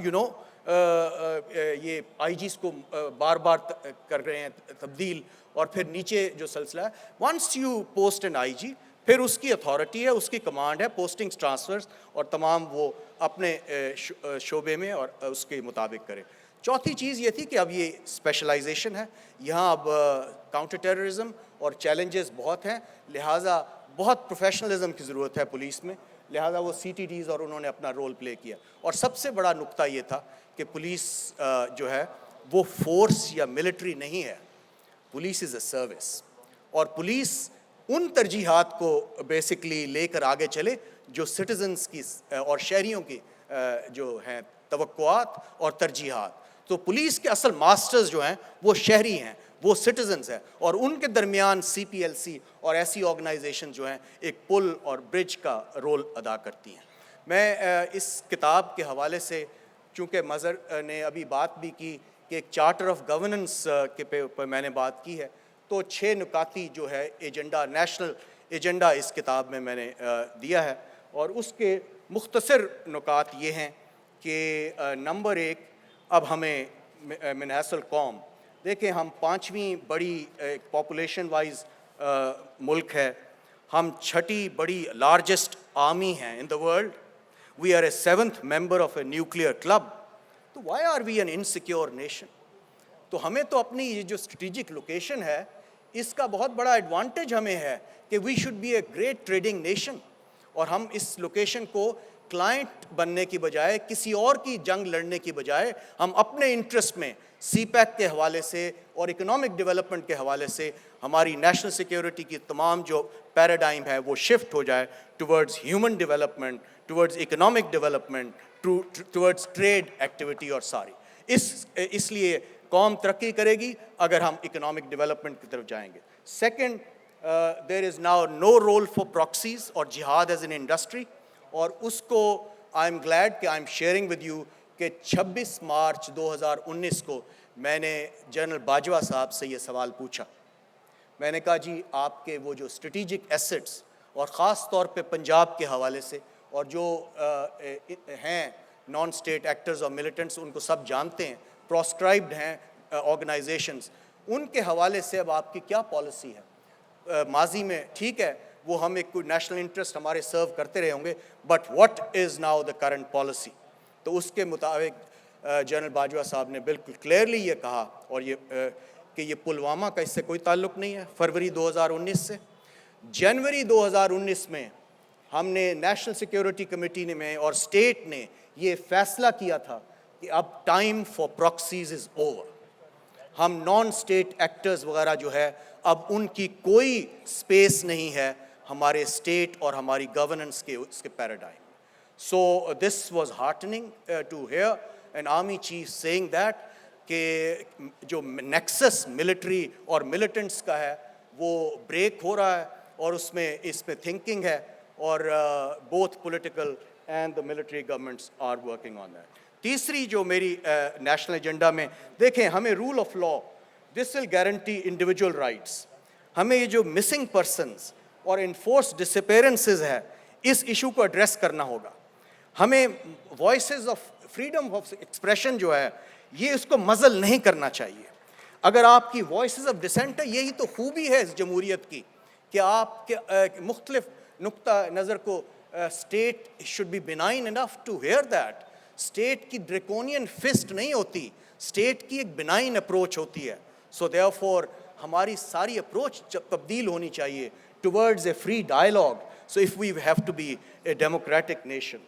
یہ آئی جیز کو بار بار کر رہے ہیں تبدیل, اور پھر نیچے جو سلسلہ ہے, once you post an آئی جی, پھر اس کی اتھارٹی ہے, اس کی کمانڈ ہے, پوسٹنگز, ٹرانسفرز, اور تمام وہ اپنے شعبے میں اور اس کے مطابق کرے. چوتھی چیز یہ تھی کہ اب یہ اسپیشلائزیشن ہے, یہاں اب کاؤنٹر ٹیررزم اور چیلنجز بہت ہیں, لہٰذا بہت پروفیشنلزم کی ضرورت ہے پولیس میں, لہٰذا وہ سی ٹی ڈیز اور انہوں نے اپنا رول پلے کیا. اور سب سے بڑا نقطہ یہ تھا کہ پولیس جو ہے وہ فورس یا ملٹری نہیں ہے, پولیس از اے سروس. اور پولیس ان ترجیحات کو بیسکلی لے کر آگے چلے جو سٹیزنس کی اور شہریوں کی جو ہیں توقعات اور ترجیحات. تو پولیس کے اصل ماسٹرز جو ہیں وہ شہری ہیں, وہ سٹیزنز ہیں, اور ان کے درمیان سی پی ایل سی اور ایسی آرگنائزیشن جو ہیں ایک پل اور برج کا رول ادا کرتی ہیں. میں اس کتاب کے حوالے سے, چونکہ مظہر نے ابھی بات بھی کی کہ ایک چارٹر آف گورننس کے پہ میں نے بات کی ہے, تو 6 نکاتی جو ہے ایجنڈا, نیشنل ایجنڈا اس کتاب میں نے دیا ہے, اور اس کے مختصر نکات یہ ہیں کہ نمبر 1, اب ہمیں من حیث القوم دیکھیں, ہم 5ویں بڑی پاپولیشن وائز ملک ہے, ہم 6ٹھی بڑی لارجسٹ آرمی ہیں in the world, we are a 7th member of a nuclear club. تو why are we an insecure nation? تو ہمیں تو اپنی یہ جو اسٹریٹجک لوکیشن ہے اس کا بہت بڑا ایڈوانٹیج ہمیں ہے کہ we should be a great trading nation, اور ہم اس لوکیشن کو کلائنٹ بننے کی بجائے, کسی اور کی جنگ لڑنے کی بجائے, ہم اپنے انٹرسٹ میں سی پیک کے حوالے سے اور اکنامک ڈیولپمنٹ کے حوالے سے ہماری نیشنل سیکیورٹی کی تمام جو پیراڈائم ہے وہ شفٹ ہو جائے towards human development, towards economic development, towards trade activity, اور ساری اس لیے قوم ترقی کرے گی اگر ہم اکنامک ڈیولپمنٹ کی طرف جائیں گے. Second, there is now no role for proxies اور جہاد ایز این انڈسٹری, اور اس کو آئی ایم گلیڈ کہ I am sharing with you کہ 26 مارچ 2019 کو میں نے جنرل باجوہ صاحب سے یہ سوال پوچھا. میں نے کہا جی آپ کے وہ جو اسٹریٹجک ایسٹس اور خاص طور پہ پنجاب کے حوالے سے اور جو ہیں نان اسٹیٹ ایکٹرز اور ملیٹنٹس ان کو سب جانتے ہیں, پروسکرائبڈ ہیں آرگنائزیشنز, ان کے حوالے سے اب آپ کی کیا پالیسی ہے؟ ماضی میں ٹھیک ہے وہ ہم ایک کوئی نیشنل انٹرسٹ ہمارے سرو کرتے رہے ہوں گے, but what is now the current policy? تو اس کے مطابق جنرل باجوہ صاحب نے بالکل کلیئرلی یہ کہا, اور یہ کہ یہ پلوامہ کا اس سے کوئی تعلق نہیں ہے فروری 2019 سے. جنوری 2019 میں ہم نے نیشنل سیکیورٹی کمیٹی میں اور اسٹیٹ نے یہ فیصلہ کیا تھا کہ اب time for proxies is over. ہم نان اسٹیٹ ایکٹرز وغیرہ جو ہے اب ان کی کوئی سپیس نہیں ہے ہمارے اسٹیٹ اور ہماری گورننس کے اس کے paradigm. So this was heartening to hear an army chief saying that کہ جو نیکسس ملٹری اور ملیٹنٹس کا ہے وہ بریک ہو رہا ہے, اور اس میں تھنکنگ ہے, اور both political and the military governments are working on that. تیسری جو میری نیشنل ایجنڈا میں دیکھیں, ہمیں rule of law, this will guarantee individual rights. ہمیں یہ جو مسنگ پرسنز اور انفورس ڈسپیرنسز ہے اس ایشو کو ایڈریس کرنا ہوگا. ہمیں voices of freedom of expression جو ہے یہ اس کو مزل نہیں کرنا چاہیے. اگر آپ کی وائسز آف ڈسینٹ ہے, یہی تو خوبی ہے اس جمہوریت کی کہ آپ کے مختلف نقطہ نظر کو state should be benign enough to hear that. State کی ڈریکونین فسٹ نہیں ہوتی, اسٹیٹ کی ایک بینائن اپروچ ہوتی ہے. سو دیئر فور ہماری ساری اپروچ تبدیل ہونی چاہیے towards a free dialogue. So if we have to be a democratic nation.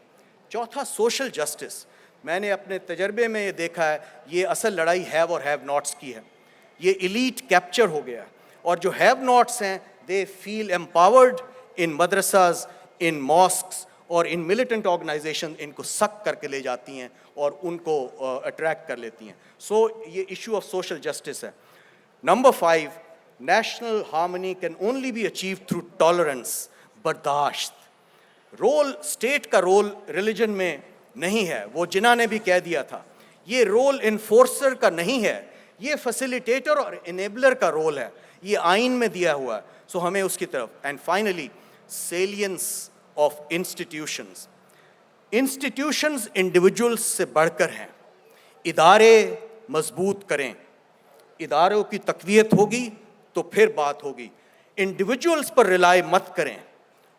چوتھا, سوشل جسٹس. میں نے اپنے تجربے میں یہ دیکھا ہے یہ اصل لڑائی ہیو اور ہیو ناٹس کی ہے. یہ ایلیٹ کیپچر ہو گیا ہے, اور جو ہیو ناٹس ہیں دے فیل امپاورڈ ان مدرساز, ان ماسکس اور ان ملیٹنٹ آرگنائزیشن ان کو سک کر کے لے جاتی ہیں اور ان کو اٹریکٹ کر لیتی ہیں. سو یہ ایشو آف سوشل جسٹس ہے. Number 5, national harmony can only be achieved through tolerance, برداشت. رول اسٹیٹ کا رول ریلیجن میں نہیں ہے, وہ جناح نے بھی کہہ دیا تھا. یہ رول انفورسر کا نہیں ہے, یہ فیسیلیٹیٹر اور انیبلر کا رول ہے, یہ آئین میں دیا ہوا ہے. سو ہمیں اس کی طرف. And finally, salience of institutions. Institutions individuals سے بڑھ کر ہیں. ادارے مضبوط کریں, اداروں کی تقویت ہوگی تو پھر بات ہوگی. انڈیویجولس پر ریلائی مت کریں,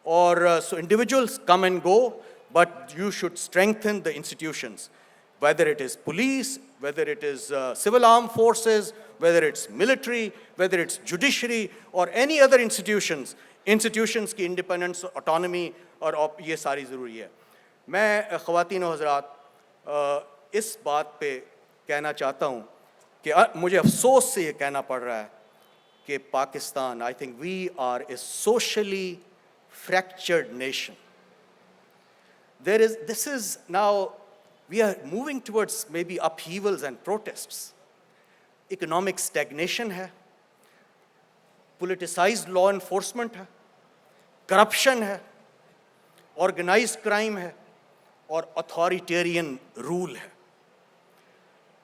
اور so individuals come and go, but you should strengthen the institutions, whether it is police, whether it is civil armed forces, whether it's military, whether it's judiciary or any other institutions. Institutions کی independence, autonomy اور یہ ساری ضروری ہے. میں خواتین و حضرات اس بات پہ کہنا چاہتا ہوں کہ مجھے افسوس سے یہ کہنا پڑ رہا ہے کہ Pakistan, I think we are a socially fractured nation. This is now, we are moving towards maybe upheavals and protests. Economic stagnation ہے, politicized law enforcement ہے, corruption ہے, organized crime ہے, اور authoritarian rule ہے.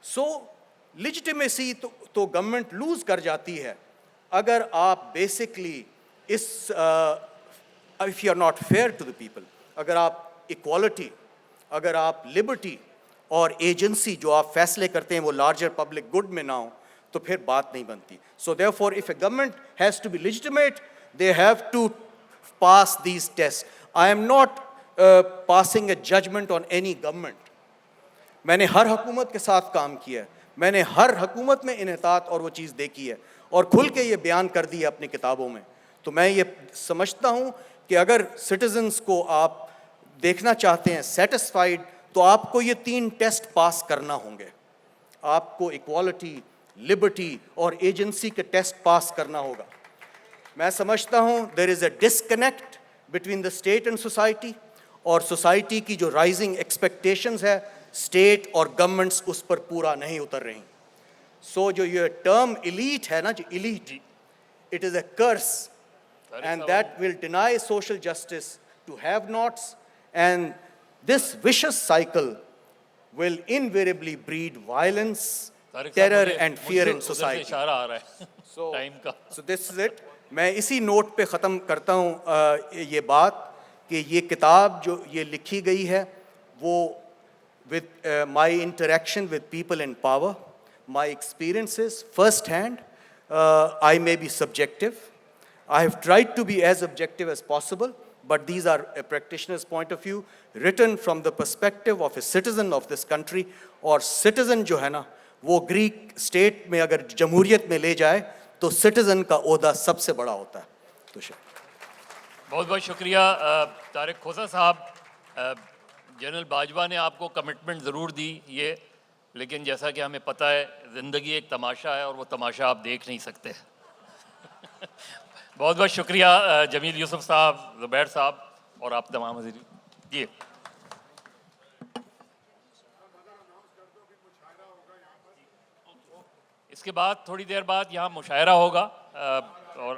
So legitimacy تو گورنمنٹ لوز کر جاتی ہے اگر آپ بیسکلی اس if you are not fair to the people, اگر آپ ایکوالٹی, اگر آپ لبرٹی اور ایجنسی جو آپ فیصلے کرتے ہیں وہ لارجر پبلک گڈ میں نہ ہوں تو پھر بات نہیں بنتی. سو therefore if a government has to be legitimate, they have to pass these tests. I am not passing a judgment on any government. میں نے ہر حکومت کے ساتھ کام کیا ہے, میں نے ہر حکومت میں انحطاط اور وہ چیز دیکھی ہے, اور کھل کے یہ بیان کر دی ہے اپنی کتابوں میں. تو میں یہ سمجھتا ہوں کہ اگر سٹیزنس کو آپ دیکھنا چاہتے ہیں سیٹسفائیڈ, تو آپ کو یہ 3 ٹیسٹ پاس کرنا ہوں گے. آپ کو ایکوالٹی, لبرٹی اور ایجنسی کے ٹیسٹ پاس کرنا ہوگا. میں سمجھتا ہوں there is a disconnect between the state and society, اور سوسائٹی کی جو رائزنگ ایکسپیکٹیشنز ہے اسٹیٹ اور گورنمنٹس اس پر پورا نہیں اتر رہی. سو جو یہ ٹرم ایلیٹ ہے نا, جو elite, it is a curse, and that will deny social justice to have nots. And this vicious cycle will invariably breed violence, Tariq صاحب، terror مجھے- and fear مجھے in ادھر سے society. اشارہ آ رہا ہے So, ٹائم کا. so this is it. میں اسی نوٹ پہ ختم کرتا ہوں یہ بات کہ یہ کتاب جو یہ لکھی گئی ہے وہ with my interaction with people in power, my experiences first hand, I may be subjective. I have tried to be as objective as possible, but these are a practitioner's point of view, written from the perspective of a citizen of this country. اور citizen جو ہے نا وہ گریک اسٹیٹ میں اگر جمہوریت میں لے جائے تو سٹیزن کا عہدہ سب سے بڑا ہوتا ہے. تو بہت بہت شکریہ طارق کھوسہ صاحب. جنرل باجوہ نے آپ کو کمٹمنٹ ضرور دی یہ، لیکن جیسا کہ ہمیں پتہ ہے زندگی ایک تماشا ہے اور وہ تماشا آپ دیکھ نہیں سکتے. بہت بہت شکریہ جمیل یوسف صاحب، زبیر صاحب اور آپ تمام حاضرین. جی اس کے بعد تھوڑی دیر بعد یہاں مشاعرہ ہوگا اور